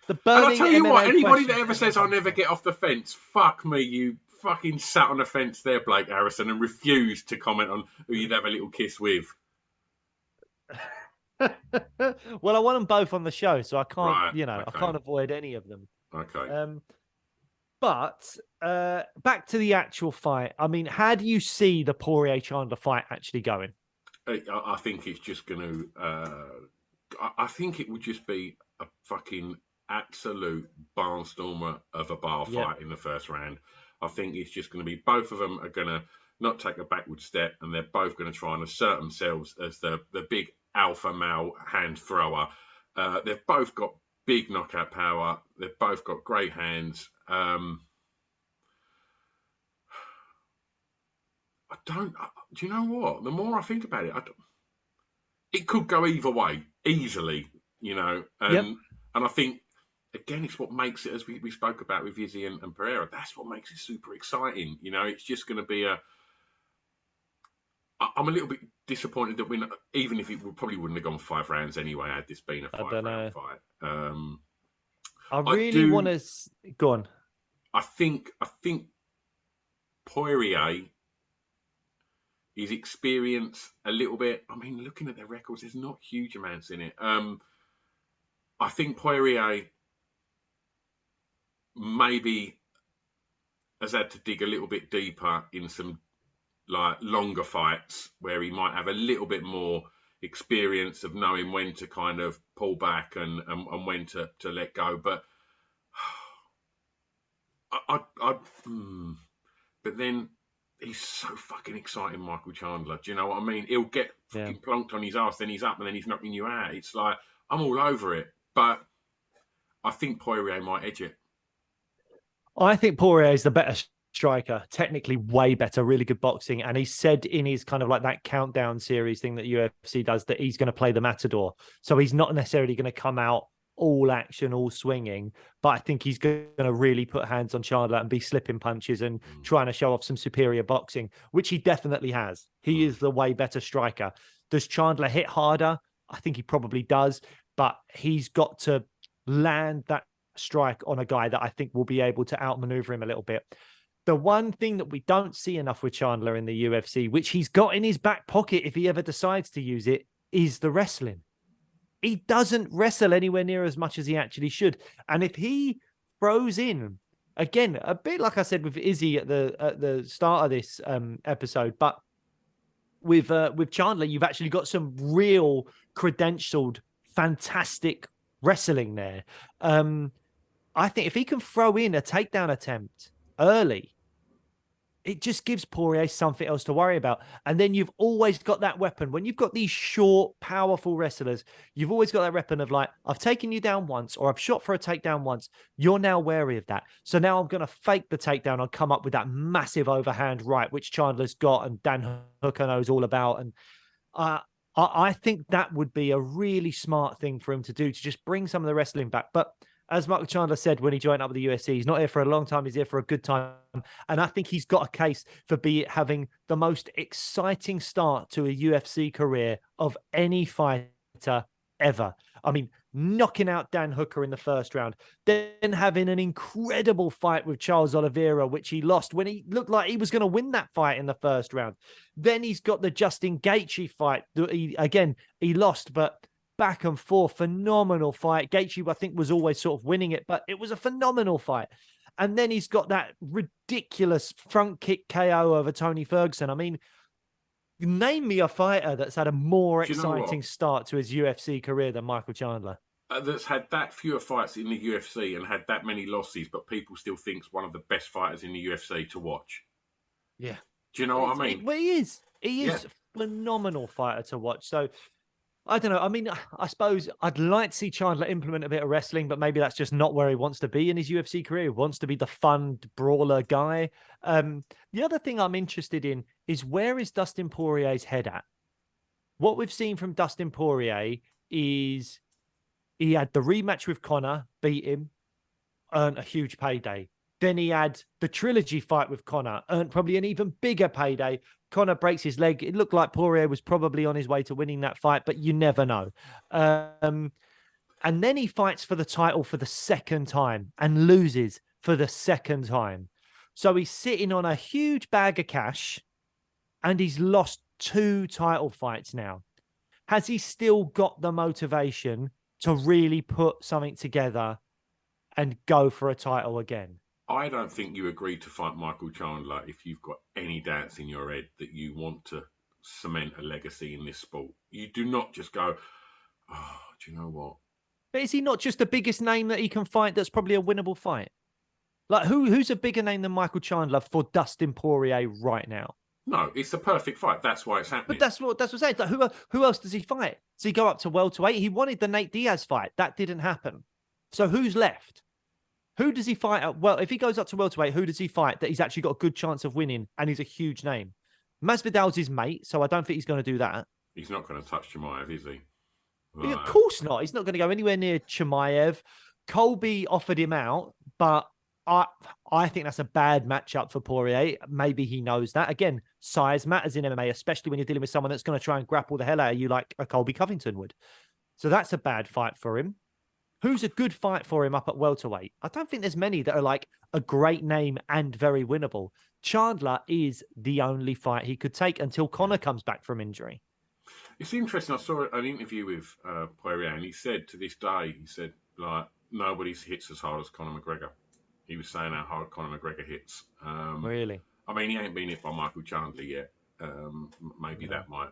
the And I burning tell you what, MMA anybody that questions ever says everyone I'll wants never to get off the fence, fuck me, you fucking sat on the fence there, Blake Harrison, and refused to comment on who you'd have a little kiss with. Well, I want them both on the show, so I can't, Right. I Okay. can't avoid any of them. Okay. But back to the actual fight. I mean, how do you see the Poirier Chandler fight actually going? I think it's just going to. I think it would just be a fucking absolute barnstormer of a bar Yeah, fight in the first round. I think it's just going to be both of them are going to not take a backward step, and they're both going to try and assert themselves as the big alpha male hand thrower. They've both got big knockout power. They've both got great hands. I don't. Do you know what? The more I think about it, it could go either way easily, yep. And I think again, it's what makes it, as we spoke about with Izzy and Pereira. That's what makes it super exciting. It's just going to be a. I'm a little bit disappointed that even if it probably wouldn't have gone 5 rounds anyway, had this been a I five don't round know. fight. I I really want do. to go on. I think Poirier. His experience a little bit. I mean, looking at their records, there's not huge amounts in it. I think Poirier maybe has had to dig a little bit deeper in some like longer fights where he might have a little bit more experience of knowing when to kind of pull back and when to let go. But but then he's so fucking exciting, Michael Chandler. Do you know what I mean? He'll get Yeah. fucking plonked on his ass, then he's up, and then he's knocking you out. It's like I'm all over it, but I think Poirier might edge it. I think Poirier is the better striker, technically way better, really good boxing. And he said in his kind of like that countdown series thing that UFC does that he's going to play the Matador. So he's not necessarily going to come out all action, all swinging, but I think he's going to really put hands on Chandler and be slipping punches and trying to show off some superior boxing, which he definitely has. He is the way better striker. Does Chandler hit harder? I think he probably does, but he's got to land that strike on a guy that I think will be able to outmaneuver him a little bit. The one thing that we don't see enough with Chandler in the UFC, which he's got in his back pocket if he ever decides to use it, is the wrestling. He doesn't wrestle anywhere near as much as he actually should. And if he throws in, again, a bit like I said with Izzy at the start of this episode, but with Chandler, you've actually got some real credentialed, fantastic wrestling there. I think if he can throw in a takedown attempt early, it just gives Poirier something else to worry about. And then you've always got that weapon. When you've got these short, powerful wrestlers, you've always got that weapon of like, I've taken you down once, or I've shot for a takedown once. You're now wary of that. So now I'm going to fake the takedown and come up with that massive overhand right, which Chandler's got and Dan Hooker knows all about. And I think that would be a really smart thing for him to do, to just bring some of the wrestling back. But as Michael Chandler said when he joined up with the UFC, he's not here for a long time. He's here for a good time. And I think he's got a case for having the most exciting start to a UFC career of any fighter ever. I mean, knocking out Dan Hooker in the first round, then having an incredible fight with Charles Oliveira, which he lost when he looked like he was going to win that fight in the first round. Then he's got the Justin Gaethje fight. He lost, but back and forth, phenomenal fight. Gaethje, I think, was always sort of winning it, but it was a phenomenal fight. And then he's got that ridiculous front kick KO over Tony Ferguson. I mean, name me a fighter that's had a more exciting start to his UFC career than Michael Chandler. That's had that fewer fights in the UFC and had that many losses, but people still thinks one of the best fighters in the UFC to watch. Yeah. Do you know what I mean? He is. He is a phenomenal fighter to watch. So I don't know. I mean, I suppose I'd like to see Chandler implement a bit of wrestling, but maybe that's just not where he wants to be in his UFC career. He wants to be the fun brawler guy. The other thing I'm interested in is, where is Dustin Poirier's head at? What we've seen from Dustin Poirier is he had the rematch with Conor, beat him, earned a huge payday. Then he had the trilogy fight with Conor, earned probably an even bigger payday. Conor breaks his leg. It looked like Poirier was probably on his way to winning that fight, but you never know. And then he fights for the title for the second time and loses for the second time. So he's sitting on a huge bag of cash and he's lost 2 title fights now. Has he still got the motivation to really put something together and go for a title again? I don't think you agreed to fight Michael Chandler if you've got any doubts in your head that you want to cement a legacy in this sport. You do not just go, oh, do you know what? But is he not just the biggest name that he can fight that's probably a winnable fight? Like, who's a bigger name than Michael Chandler for Dustin Poirier right now? No, it's the perfect fight. That's why it's happening. But that's what I'm saying. Like, who else does he fight? Does he go up to welterweight? He wanted the Nate Diaz fight. That didn't happen. So who's left? Who does he fight at? Well, if he goes up to welterweight, who does he fight that he's actually got a good chance of winning and he's a huge name? Masvidal's his mate, so I don't think he's going to do that. He's not going to touch Chimaev, is he? Right. Of course not. He's not going to go anywhere near Chimaev. Colby offered him out, but I think that's a bad matchup for Poirier. Maybe he knows that. Again, size matters in MMA, especially when you're dealing with someone that's going to try and grapple the hell out of you like a Colby Covington would. So that's a bad fight for him. Who's a good fight for him up at welterweight? I don't think there's many that are like a great name and very winnable. Chandler is the only fight he could take until Conor comes back from injury. It's interesting. I saw an interview with Poirier, and he said to this day, like, nobody hits as hard as Conor McGregor. He was saying how hard Conor McGregor hits. Really? I mean, he ain't been hit by Michael Chandler yet. Maybe that might,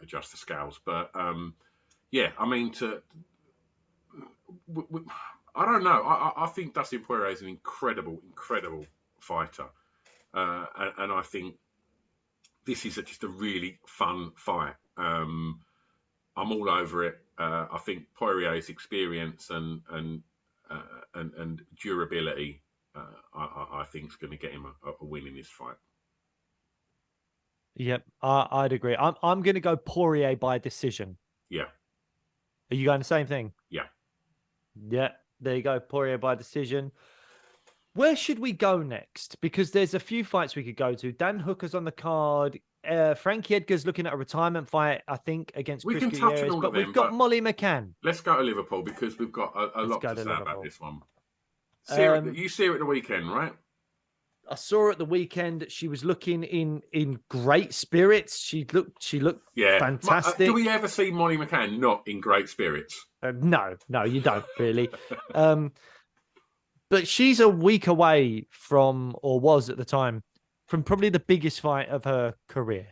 adjust the scales. But yeah, I mean, I don't know. I think Dustin Poirier is an incredible fighter, and I think this is just a really fun fight. I'm all over it. I think Poirier's experience and durability, I think, is going to get him a win in this fight. Yep, I'd agree. I'm going to go Poirier by decision. Yeah. Are you going the same thing? Yeah. Yeah, there you go. Poirier by decision. Where should we go next? Because there's a few fights we could go to. Dan Hooker's on the card. Frankie Edgar's looking at a retirement fight, I think, against Chris Gutierrez. But we've got Molly McCann. Let's go to Liverpool because we've got a lot to say about this one. You see her at the weekend, right? I saw her at the weekend. She was looking in great spirits. She looked fantastic. Do we ever see Molly McCann not in great spirits? No, you don't really. But she's a week away from, or was at the time, from probably the biggest fight of her career.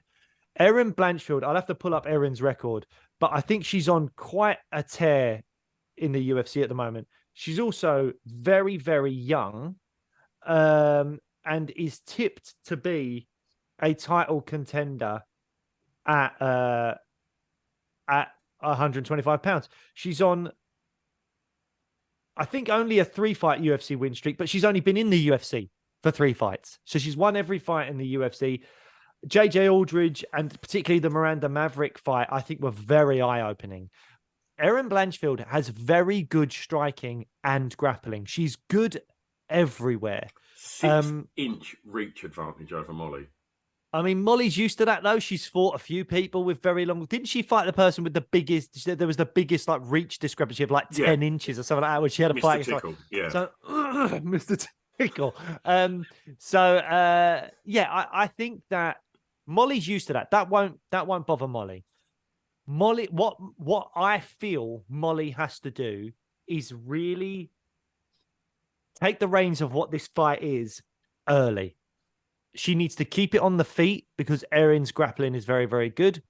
Erin Blanchfield, I'll have to pull up Erin's record, but I think she's on quite a tear in the UFC at the moment. She's also very, very young. And is tipped to be a title contender at 125 pounds. She's on, I think, only a 3-fight UFC win streak, but she's only been in the UFC for 3 fights. So she's won every fight in the UFC. JJ Aldridge and particularly the Miranda Maverick fight, I think, were very eye-opening. Erin Blanchfield has very good striking and grappling. She's good everywhere. 6-inch reach advantage over Molly. I mean, Molly's used to that, though. She's fought a few people with very long... Didn't she fight the person with the biggest... There was the biggest like reach discrepancy of like 10 inches or something like that, where she had a fight. Mr. Tickle, yeah. So, Mr. Tickle. I think that Molly's used to that. That won't bother Molly. Molly, what I feel Molly has to do is really take the reins of what this fight is early. She needs to keep it on the feet because Erin's grappling is very, very good.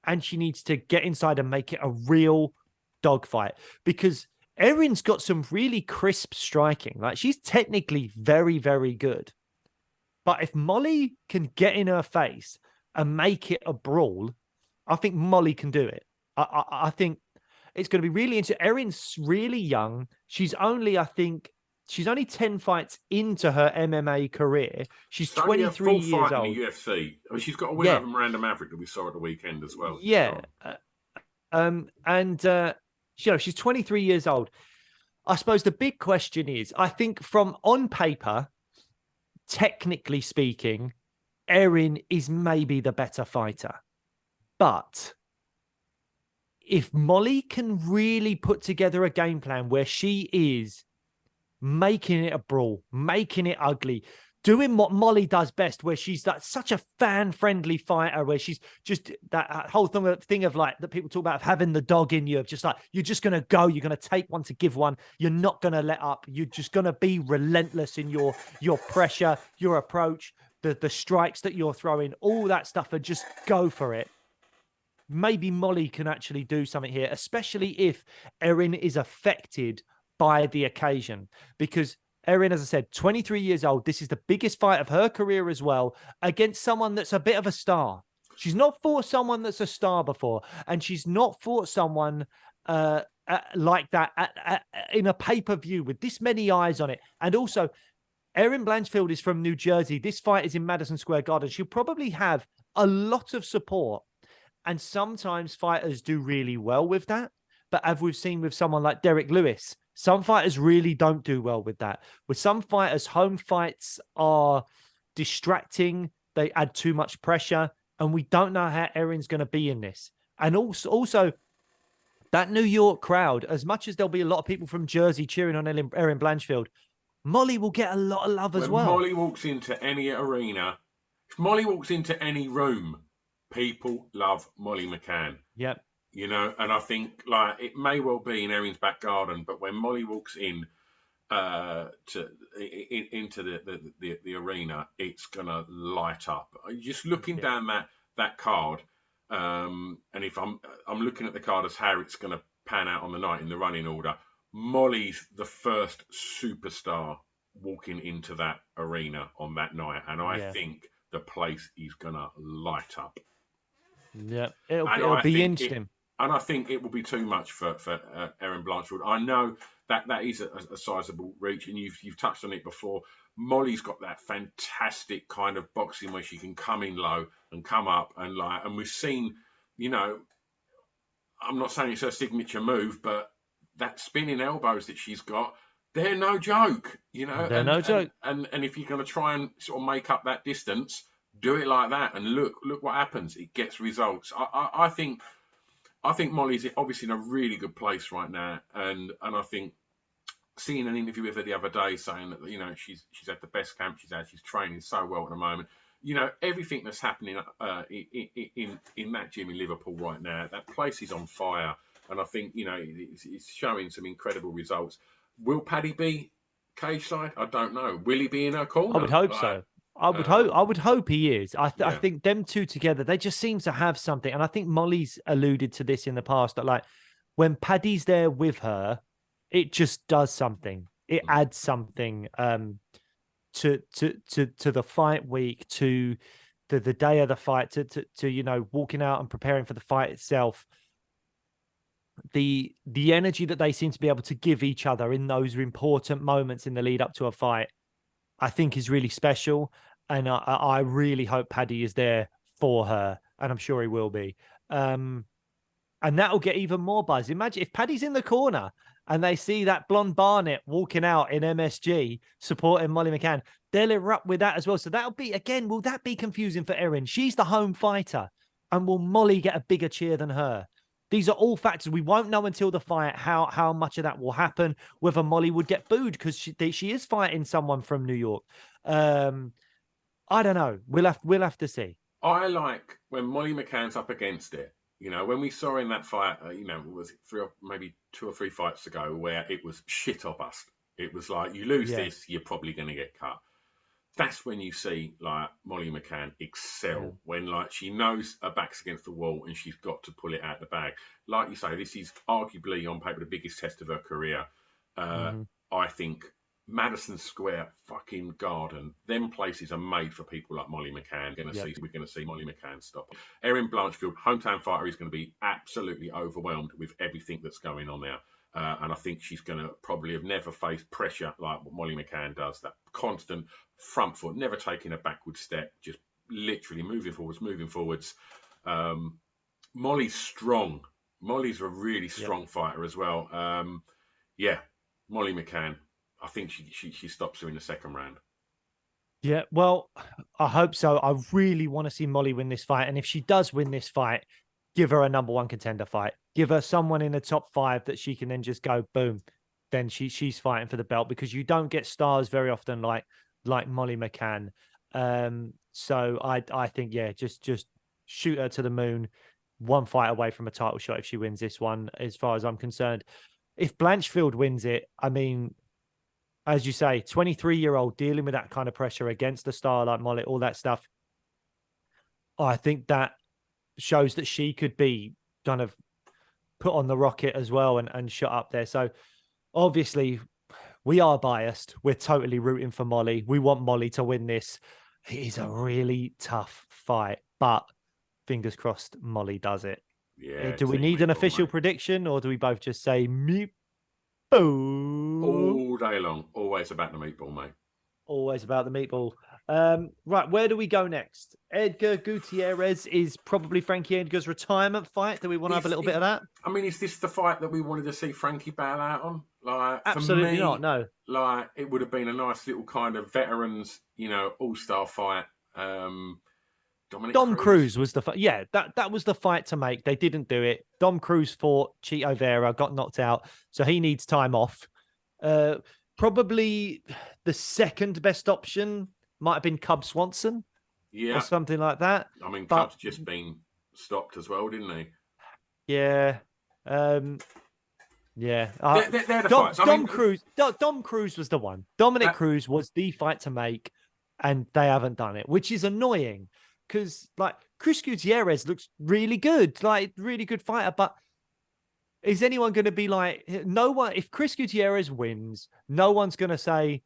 And she needs to get inside and make it a real dogfight because Erin's got some really crisp striking. Like, she's technically very, very good. But if Molly can get in her face and make it a brawl, I think Molly can do it. I think it's going to be really interesting. Erin's really young. She's only 10 fights into her MMA career. She's 23 years old. In the UFC. I mean, she's got a win over Miranda Maverick that we saw at the weekend as well. Yeah. And she's 23 years old. I suppose the big question is, I think from on paper, technically speaking, Erin is maybe the better fighter. But if Molly can really put together a game plan where she is making it a brawl, making it ugly, doing what Molly does best, where she's such a fan-friendly fighter, where she's just that whole thing of like that people talk about of having the dog in you, of just like you're just gonna go, you're gonna take one to give one, you're not gonna let up, you're just gonna be relentless in your pressure, your approach, the strikes that you're throwing, all that stuff, and just go for it. Maybe Molly can actually do something here, especially if Erin is affected by the occasion. Because Erin, as I said, 23 years old, this is the biggest fight of her career as well, against someone that's a bit of a star. She's not fought someone that's a star before, and she's not fought someone like that in a pay-per-view with this many eyes on it. And also, Erin Blanchfield is from New Jersey. This fight is in Madison Square Garden. She'll probably have a lot of support. And sometimes fighters do really well with that. But as we've seen with someone like Derek Lewis, some fighters really don't do well with that. With some fighters, home fights are distracting. They add too much pressure. And we don't know how Erin's going to be in this. And also that New York crowd, as much as there'll be a lot of people from Jersey cheering on Erin Blanchfield, Molly will get a lot of love as well. When Molly walks into any arena, if Molly walks into any room, people love Molly McCann. Yep. And I think like it may well be in Erin's back garden, but when Molly walks into the arena, it's gonna light up. Just looking down that card, and if I'm looking at the card as how it's gonna pan out on the night in the running order, Molly's the first superstar walking into that arena on that night, and I think the place is gonna light up. Yeah, it'll be interesting. And I think it will be too much for Erin Blanchfield. I know that is a sizable reach, and you've touched on it before. Molly's got that fantastic kind of boxing where she can come in low and come up, and we've seen, I'm not saying it's her signature move, but that spinning elbows that she's got, they're no joke, They're no joke. And if you're going to try and sort of make up that distance, do it like that, and look what happens. It gets results. I think Molly's obviously in a really good place right now, and I think seeing an interview with her the other day saying that she's had the best camp she's had. She's training so well at the moment. Everything that's happening in that gym in Liverpool right now, that place is on fire, and I think it's showing some incredible results. Will Paddy be cage side? I don't know. Will he be in her corner? I would hope so. I would hope he is. I think them two together, they just seem to have something. And I think Molly's alluded to this in the past, that like when Paddy's there with her, it just does something. It adds something to the fight week, to the day of the fight, to walking out and preparing for the fight itself. The energy that they seem to be able to give each other in those important moments in the lead up to a fight, I think is really special. And I really hope Paddy is there for her, and I'm sure he will be. And that'll get even more buzz. Imagine if Paddy's in the corner and they see that blonde Barnett walking out in MSG supporting Molly McCann, they'll erupt with that as well. So that'll be, again, will that be confusing for Erin? She's the home fighter. And will Molly get a bigger cheer than her? These are all factors. We won't know until the fight how much of that will happen, whether Molly would get booed because she is fighting someone from New York. I don't know. We'll have to see. I like when Molly McCann's up against it. When we saw in that fight, was it maybe 2 or 3 fights ago, where it was shit or bust. It was like, you lose this, you're probably going to get cut. That's when you see like Molly McCann excel, when like she knows her back's against the wall and she's got to pull it out the bag. Like you say, this is arguably on paper the biggest test of her career. I think Madison Square fucking Garden, them places are made for people like Molly McCann. We're going to see Molly McCann stop. Erin Blanchfield, hometown fighter, is going to be absolutely overwhelmed with everything that's going on there. And I think she's going to probably have never faced pressure like what Molly McCann does. That constant front foot, never taking a backward step, just literally moving forwards. Molly's strong. Molly's a really strong fighter as well. Yeah, Molly McCann. I think she stops her in the second round. Yeah, well, I hope so. I really want to see Molly win this fight. And if she does win this fight, give her a number one contender fight. Give her someone in the top 5 that she can then just go boom. Then she's fighting for the belt, because you don't get stars very often like Molly McCann. So I think, yeah, just shoot her to the moon. One fight away from a title shot if she wins this one, as far as I'm concerned. If Blanchfield wins it, I mean, as you say, 23-year-old dealing with that kind of pressure against a star like Molly, all that stuff. I think that shows that she could be kind of put on the rocket as well and shot up there. So obviously we are biased. We're totally rooting for Molly. We want Molly to win this. It is a really tough fight, but fingers crossed Molly does it. Yeah. Do we need an official prediction, or do we both just say meatball? All day long. Always about the meatball, mate. Always about the meatball. Right, where do we go next? Edgar Gutierrez is probably Frankie Edgar's retirement fight. Do we want to have a little bit of that? I mean, is this the fight that we wanted to see Frankie bail out on? Like, absolutely for me, not. No. Like, it would have been a nice little kind of veterans, all-star fight. Dom Cruz was the fight. Yeah, that was the fight to make. They didn't do it. Dom Cruz fought Chito Vera, got knocked out, so he needs time off. Probably the second best option might have been Cub Swanson, or something like that. I mean, Cub's just been stopped as well, didn't he? Yeah. Yeah. They're the fights. Dom Cruz was the one. Dominic Cruz was the fight to make, and they haven't done it, which is annoying, because like Chris Gutierrez looks really good, like really good fighter, but is anyone going to be like, no one, if Chris Gutierrez wins, no one's going to say,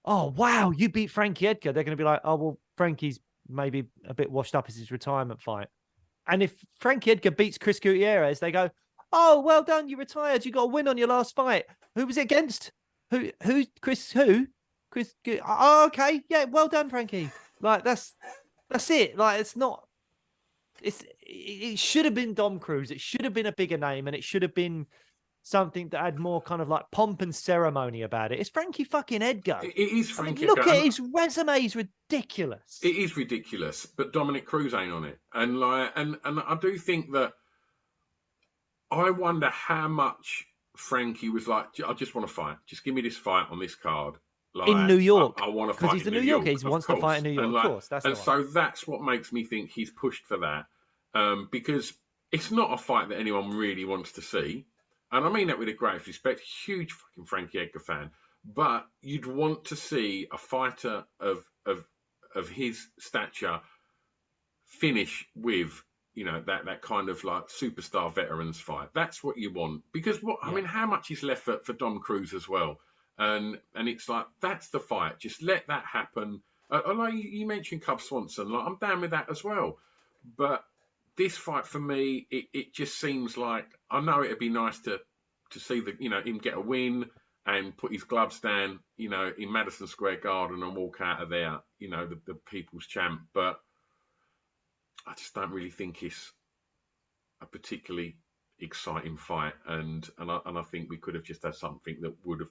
oh, wow, you beat Frankie Edgar. They're going to be like, oh, well, Frankie's maybe a bit washed up as his retirement fight. And if Frankie Edgar beats Chris Gutierrez, they go, oh, well done, you retired. You got a win on your last fight. Who was it against? Chris, oh, okay. Yeah, well done, Frankie. Like, that's it. Like, it should have been Dom Cruz. It should have been a bigger name, and it should have been something that had more kind of like pomp and ceremony about it. It's Frankie fucking Edgar. It is Frankie. Look at his resume; is ridiculous. It is ridiculous, but Dominic Cruz ain't on it, and I do think that. I wonder how much Frankie was like, I just want to fight. Just give me this fight on this card. Like, in New York. I want to fight because he's a New Yorker. He wants to fight in New York. Like, of course, and so that's what makes me think he's pushed for that, because it's not a fight that anyone really wants to see, and I mean that with the greatest respect. Huge fucking Frankie Edgar fan, but you'd want to see a fighter of his stature finish with that kind of like superstar veterans fight. That's what you want, because I mean, how much is left for Dom Cruz as well? And it's like, that's the fight. Just let that happen. Like you mentioned Cub Swanson, like I'm down with that as well. But this fight for me, it just seems like, I know it'd be nice to see him get a win and put his gloves down, in Madison Square Garden and walk out of there, the people's champ. But I just don't really think it's a particularly exciting fight, and I think we could have just had something that would have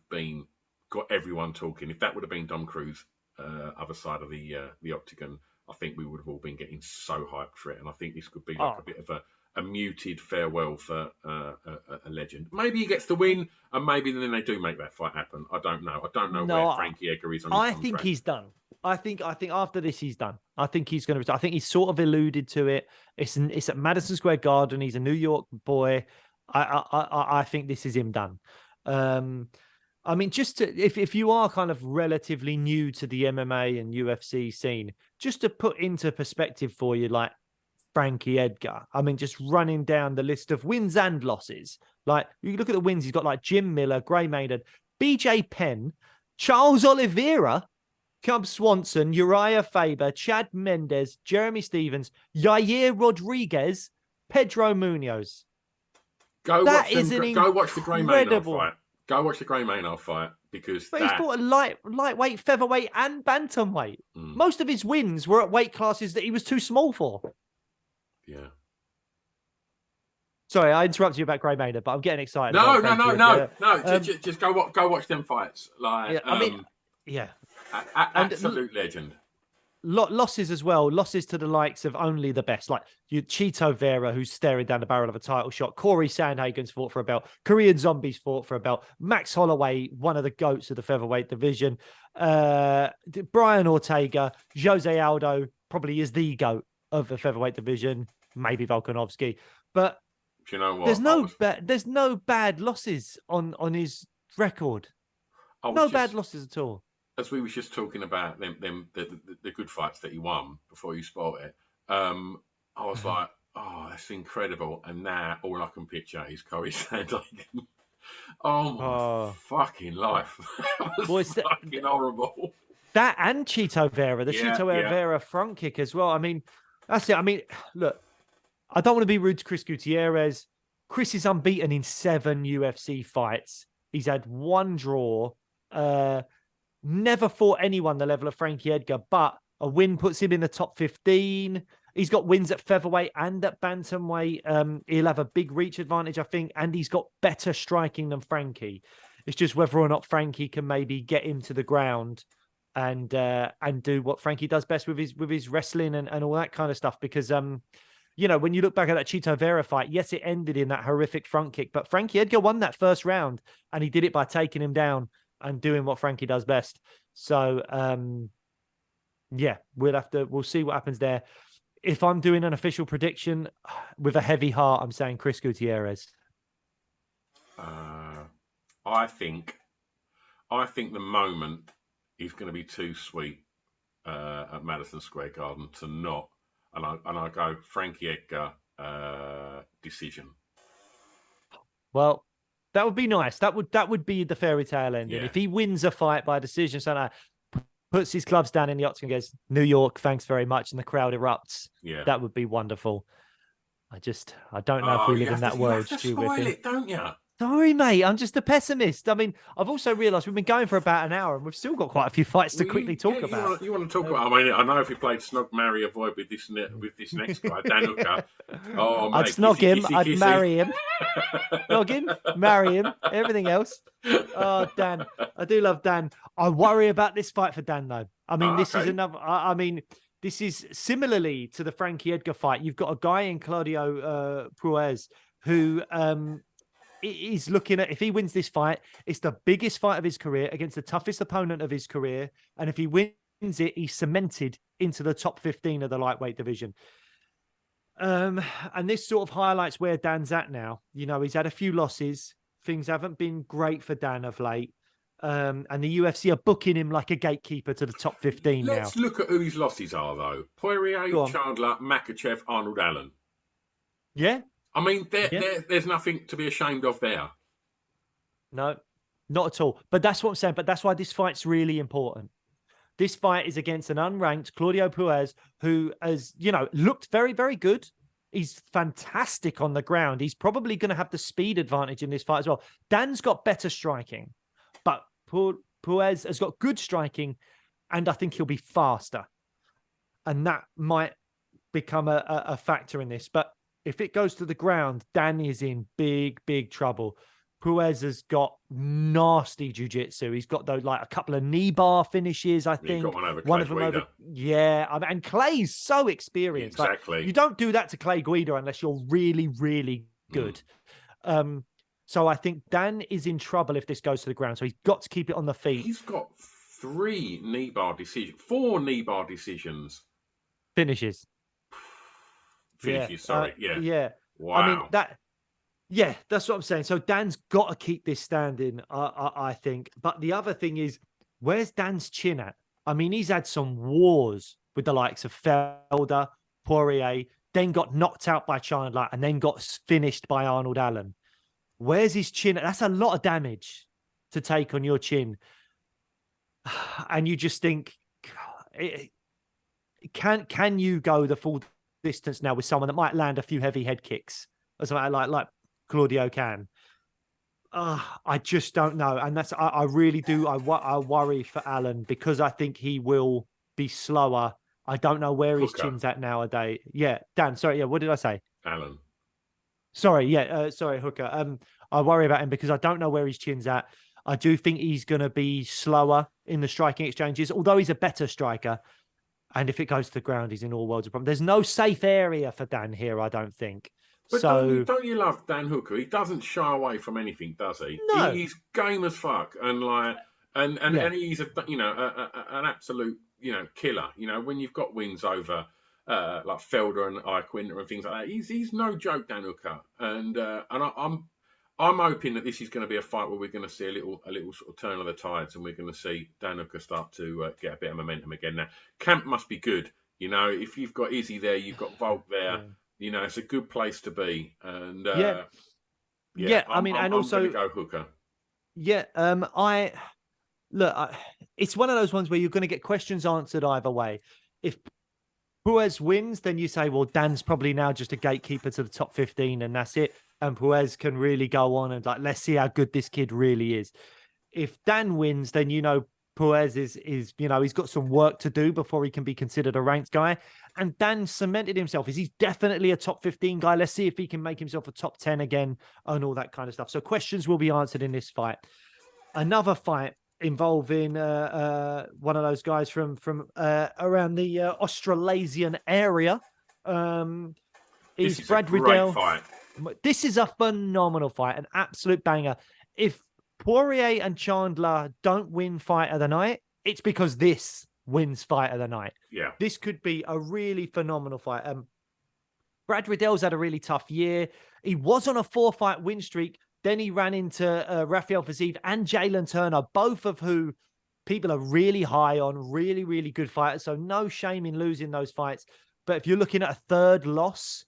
got everyone talking. If that would have been Dom Cruz, other side of the octagon, I think we would have all been getting so hyped for it. And I think this could be like a bit of a muted farewell for a legend. Maybe he gets the win, and maybe then they do make that fight happen. I don't know. I don't know where Frankie Edgar is on his contract. I think he's done. I think after this he's done. I think he's going to. I think he's sort of alluded to it. It's at Madison Square Garden. He's a New York boy. I think this is him done. I mean, just if you are kind of relatively new to the MMA and UFC scene, just to put into perspective for you, like Frankie Edgar. I mean, just running down the list of wins and losses. Like, you look at the wins, he's got like Jim Miller, Gray Maynard, BJ Penn, Charles Oliveira, Cub Swanson, Uriah Faber, Chad Mendes, Jeremy Stevens, Yair Rodriguez, Pedro Munoz. Go watch the Gray Maynard fight. Go watch the Gray Maynard fight, because he's fought a lightweight, featherweight, and bantamweight. Most of his wins were at weight classes that he was too small for. Yeah. Sorry, I interrupted you about Gray Maynard, but I'm getting excited about No, no, Frankie no, no, Edgar. no. Just go watch them fights. Like, Yeah, I mean, yeah, and absolute legend. losses as well. Losses to the likes of only the best, like you Chito Vera, who's staring down the barrel of a title shot. Corey Sandhagen's fought for a belt. Korean Zombies fought for a belt. Max Holloway, one of the goats of the featherweight division. Brian Ortega, Jose Aldo, probably is the goat of the featherweight division. Maybe Volkanovski, but Do you know what? there's no bad losses on his record. I was No bad just losses at all. as we was just talking about the good fights that he won before you spoiled it. I was like, oh, that's incredible. And now all I can picture is Corey Sandhagen. Oh my Oh, fucking life! That well, was fucking horrible. that and Chito Vera, the Yeah, Chito yeah. Vera front kick as well. I mean, that's it. I mean, look, I don't want to be rude to Chris Gutierrez. Chris is unbeaten in 7 UFC fights. He's had 1 draw. Never fought anyone the level of Frankie Edgar, but a win puts him in the top 15. He's got wins at featherweight and at bantamweight. He'll have a big reach advantage, I think, and he's got better striking than Frankie. It's just whether or not Frankie can maybe get him to the ground and do what Frankie does best with his wrestling and all that kind of stuff. Because when you look back at that Chito Vera fight, yes, it ended in that horrific front kick, but Frankie Edgar won that first round, and he did it by taking him down and doing what Frankie does best. So, we'll see what happens there. If I'm doing an official prediction with a heavy heart, I'm saying Chris Gutierrez. I think the moment is going to be too sweet at Madison Square Garden to not, and I go Frankie Edgar decision. Well, that would be nice. That would be the fairy tale ending. Yeah. If he wins a fight by decision, so puts his gloves down in the octagon, goes, New York, thanks very much, and the crowd erupts. Yeah, that would be wonderful. I don't know if we live in that world, Stu spoil Griffin. it, don't you? Sorry, mate. I'm just a pessimist. I mean, I've also realised we've been going for about an hour and we've still got quite a few fights to quickly talk about. You want to talk about? I mean, I know if you played Snog, Marry, Avoid with this next guy, Danuka. Oh, mate, I'd snog him. I'd marry him. Snog him, marry him. Everything else. Oh, Dan. I do love Dan. I worry about this fight for Dan, though. I mean, this is another. I mean, this is similarly to the Frankie Edgar fight. You've got a guy in Claudio Puez who is looking at, if he wins this fight, it's the biggest fight of his career against the toughest opponent of his career. And if he wins it, he's cemented into the top 15 of the lightweight division. And this sort of highlights where Dan's at now. He's had a few losses. Things haven't been great for Dan of late. And the UFC are booking him like a gatekeeper to the top 15 now. Let's look at who his losses are, though. Poirier, Chandler, Makachev, Arnold Allen. Yeah. I mean, there's nothing to be ashamed of there. No, not at all. But that's what I'm saying. But that's why this fight's really important. This fight is against an unranked Claudio Puez, who has, looked very, very good. He's fantastic on the ground. He's probably going to have the speed advantage in this fight as well. Dan's got better striking, but Puez has got good striking, and I think he'll be faster. And that might become a factor in this. But if it goes to the ground, Dan is in big, big trouble. Puez has got nasty jiu-jitsu. He's got a couple of knee bar finishes, I think. He's got one of them over. Yeah. And Clay's so experienced. Exactly. You don't do that to Clay Guida unless you're really, really good. So I think Dan is in trouble if this goes to the ground. So he's got to keep it on the feet. He's got 4 knee bar decisions. Finishes. Sorry. Yeah. Wow. I mean, that's what I'm saying. So Dan's got to keep this standing, I think. But the other thing is, where's Dan's chin at? I mean, he's had some wars with the likes of Felder, Poirier, then got knocked out by Chandler, and then got finished by Arnold Allen. Where's his chin? That's a lot of damage to take on your chin. And you just think, can you go the full distance now with someone that might land a few heavy head kicks or something like Claudio can? I just don't know. And that's, I really do. I worry for Allen because I think he will be slower. I don't know where his chin's at nowadays. Yeah. Dan, sorry. Yeah. What did I say? Allen. Sorry, yeah, sorry, Hooker. I worry about him because I don't know where his chin's at. I do think he's going to be slower in the striking exchanges, although he's a better striker. And if it goes to the ground, he's in all worlds of problem. There's no safe area for Dan here, I don't think. But So don't you love Dan Hooker? He doesn't shy away from anything, does he? no, He's game as fuck, and like, yeah, and he's an absolute killer. When you've got wins over like Felder and Iquinter and things like that, he's no joke, Dan Hooker. I'm hoping that this is going to be a fight where we're going to see a little sort of turn of the tides, and we're going to see Dan Hooker start to get a bit of momentum again. Now, camp must be good. If you've got Izzy there, you've got Volk there. yeah, It's a good place to be. And yeah, yeah, yeah. I mean, and I'm going to also, go Hooker. yeah, I look, it's one of those ones where you're going to get questions answered either way. If Puez wins, then you say, well, Dan's probably now just a gatekeeper to the top 15, and that's it. And Puez can really go on and like, let's see how good this kid really is. If Dan wins, then Puez is he's got some work to do before he can be considered a ranked guy. And Dan cemented himself. He's definitely a top 15 guy. Let's see if he can make himself a top 10 again and all that kind of stuff. So questions will be answered in this fight. Another fight involving one of those guys from around the Australasian area. Is Brad Riddell. Fight. This is a phenomenal fight, an absolute banger. If Poirier and Chandler don't win fight of the night, it's because this wins fight of the night. Yeah. This could be a really phenomenal fight. Brad Riddell's had a really tough year. He was on a 4-fight win streak. Then he ran into Rafael Fiziev and Jalen Turner, both of who people are really high on, really, really good fighters. So no shame in losing those fights. But if you're looking at a third loss,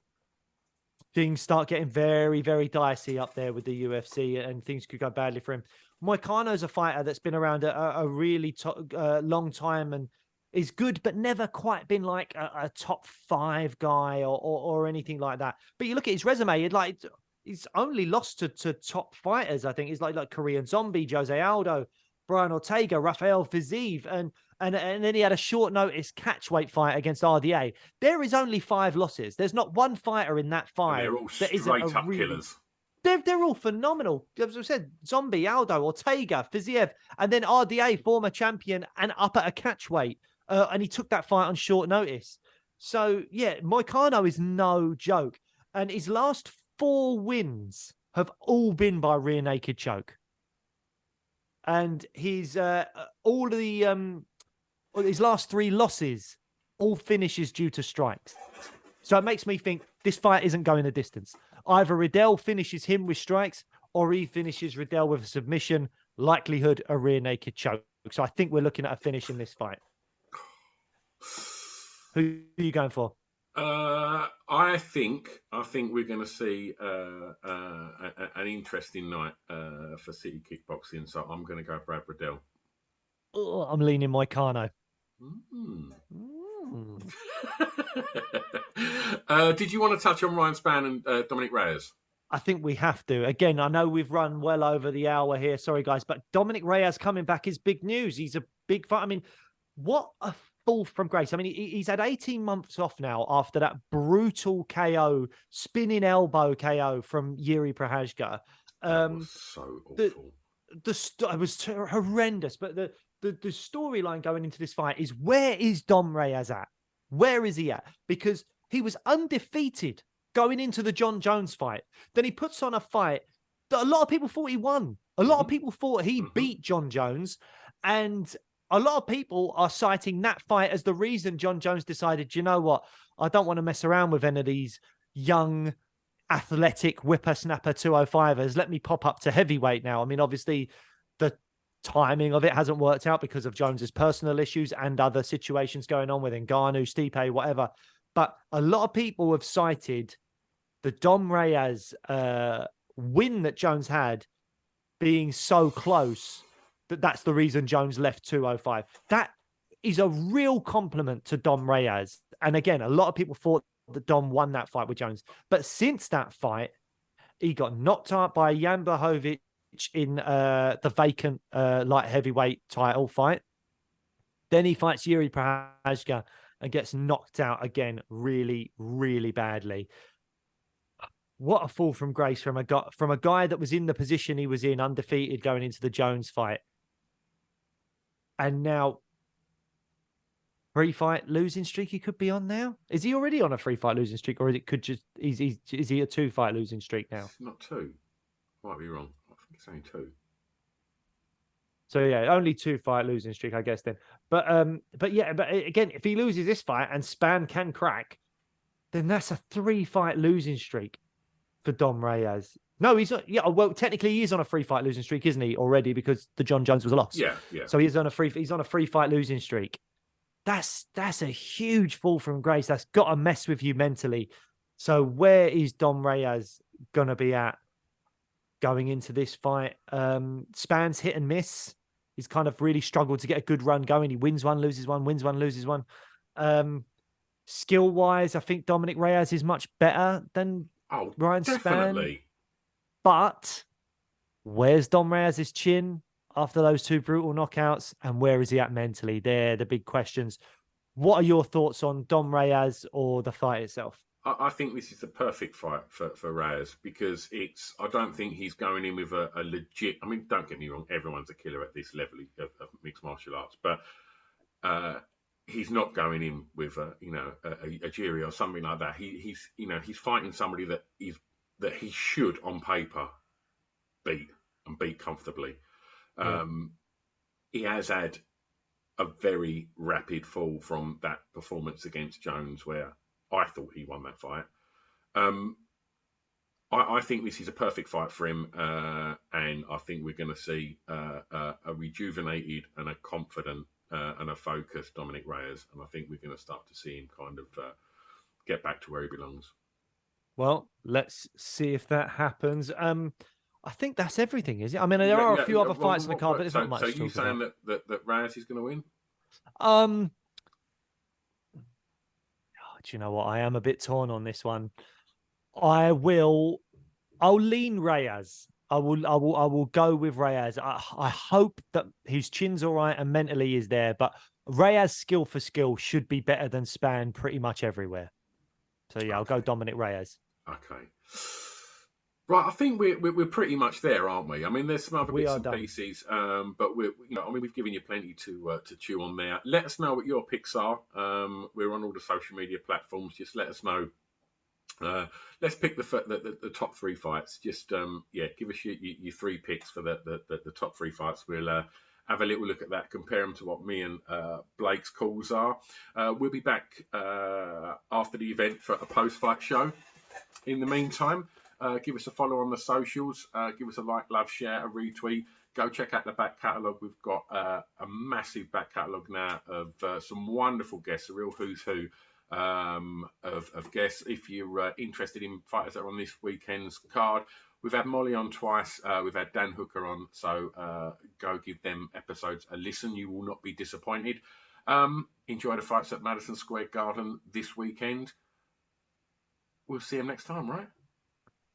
things start getting very, very dicey up there with the UFC, and things could go badly for him. Moicano's a fighter that's been around a really long time and is good, but never quite been like a top 5 guy or anything like that. But you look at his resume, he's only lost to top fighters. I think he's like Korean Zombie, Jose Aldo, Brian Ortega, Rafael Fiziev, and then he had a short notice catchweight fight against RDA. There is only 5 losses. There's not one fighter in that 5 and they're all that isn't straight up killers. They're all phenomenal. As I said, Zombie, Aldo, Ortega, Fiziev, and then RDA, former champion, and up at a catchweight. And he took that fight on short notice. So, yeah, Moicano is no joke. And his last 4 wins have all been by rear naked choke. And his his last 3 losses, all finishes due to strikes. So it makes me think this fight isn't going a distance. Either Riddell finishes him with strikes, or he finishes Riddell with a submission, likelihood a rear naked choke. So I think we're looking at a finish in this fight. Who are you going for? I think we're going to see an interesting night for City Kickboxing. So I'm going to go Brad Riddell. Oh, I'm leaning Moicano. Did you want to touch on Ryan Spann and Dominic Reyes? I think we have to. Again, I know we've run well over the hour here. Sorry, guys. But Dominic Reyes coming back is big news. He's a big fight. I mean, what a fall from grace. I mean, he's had 18 months off now after that brutal KO, spinning elbow KO from Yuri Prochazka. That was so awful. It was horrendous. But the storyline going into this fight is, where is Dom Reyes at? Where is he at? Because he was undefeated going into the John Jones fight. Then he puts on a fight that a lot of people thought he won. A lot of people thought he beat John Jones. And a lot of people are citing that fight as the reason John Jones decided, you know what? I don't want to mess around with any of these young, athletic whippersnapper 205ers. Let me pop up to heavyweight now. I mean, obviously, the timing of it hasn't worked out because of Jones's personal issues and other situations going on with Ngannou, Stipe, whatever. But a lot of people have cited the Dom Reyes win that Jones had being so close that's the reason Jones left 205. That is a real compliment to Dom Reyes. And again, a lot of people thought that Dom won that fight with Jones. But since that fight, he got knocked out by Jan Blachowicz in the vacant light heavyweight title fight. Then he fights Yuri Prochazka and gets knocked out again really, really badly. what a fall from grace from a guy that was in the position he was in, undefeated going into the Jones fight, and now 3-fight losing streak he could be on now. Is he already on a 3-fight losing streak, or is he a 2-fight losing streak now? It's not 2. Might be wrong. I think it's only 2. So yeah, only 2-fight losing streak, I guess then. But again, if he loses this fight and Spann can crack, then that's a 3-fight losing streak for Dom Reyes. No, he's not. Yeah, well, technically he is on a 3-fight losing streak, isn't he? Already, because the John Jones was a loss. Yeah. So he's on a 3-fight losing streak. That's a huge fall from grace. That's got to mess with you mentally. So where is Dom Reyes gonna be at going into this fight? Spann's hit and miss. He's kind of really struggled to get a good run going. He wins one, loses one, wins one, loses one. Skill wise, I think Dominic Reyes is much better than Ryan definitely. Spann. But where's Dom Reyes' chin after those 2 brutal knockouts? And where is he at mentally? They're the big questions. What are your thoughts on Dom Reyes or the fight itself? I think this is the perfect fight for Reyes, because I don't think he's going in with a legit. I mean, don't get me wrong, everyone's a killer at this level of mixed martial arts, but he's not going in with a jury or something like that. He's fighting somebody that he should on paper beat comfortably. Yeah. He has had a very rapid fall from that performance against Jones, where I thought he won that fight. I think this is a perfect fight for him, and I think we're going to see a rejuvenated and a confident and a focused Dominic Reyes, and I think we're going to start to see him kind of get back to where he belongs. Well, let's see if that happens. I think that's everything, is it? I mean, there are a few other fights in the card, but there's not much. So you saying that Reyes is going to win? Do you know what? I am a bit torn on this one. I'll lean Reyes. I will go with Reyes. I hope that his chin's all right and mentally is there, but Reyes skill for skill should be better than Spann pretty much everywhere. So yeah, I'll go Dominic Reyes. Okay. Right, I think we're pretty much there, aren't we? I mean, there's some other bits and pieces, but we've given you plenty to chew on there. Let us know what your picks are. We're on all the social media platforms. Just let us know. Let's pick the top 3 fights. Just give us your 3 picks for the top 3 fights. We'll have a little look at that, compare them to what me and Blake's calls are. We'll be back after the event for a post-fight show. In the meantime, give us a follow on the socials. Give us a like, love, share, a retweet. Go check out the back catalogue. We've got a massive back catalogue now of some wonderful guests, a real who's who of guests. If you're interested in fighters that are on this weekend's card, we've had Molly on twice. We've had Dan Hooker on. So go give them episodes a listen. You will not be disappointed. Enjoy the fights at Madison Square Garden this weekend. We'll see you next time, right?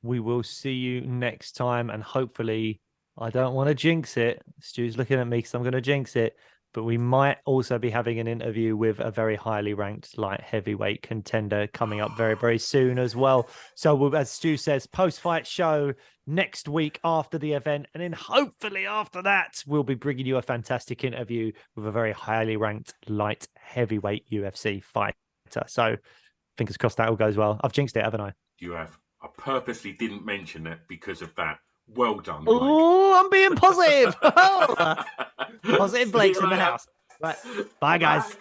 We will see you next time, and hopefully, I don't want to jinx it. Stu's looking at me because I'm going to jinx it, but we might also be having an interview with a very highly ranked light heavyweight contender coming up very, very soon as well. So as Stu says, post-fight show next week after the event, and then hopefully after that, we'll be bringing you a fantastic interview with a very highly ranked light heavyweight UFC fighter. So fingers crossed that all goes well. I've jinxed it, haven't I? You have. I purposely didn't mention it because of that. Well done, Blake. Oh, I'm being positive. Positive Blake's in the house. Right. Bye, guys.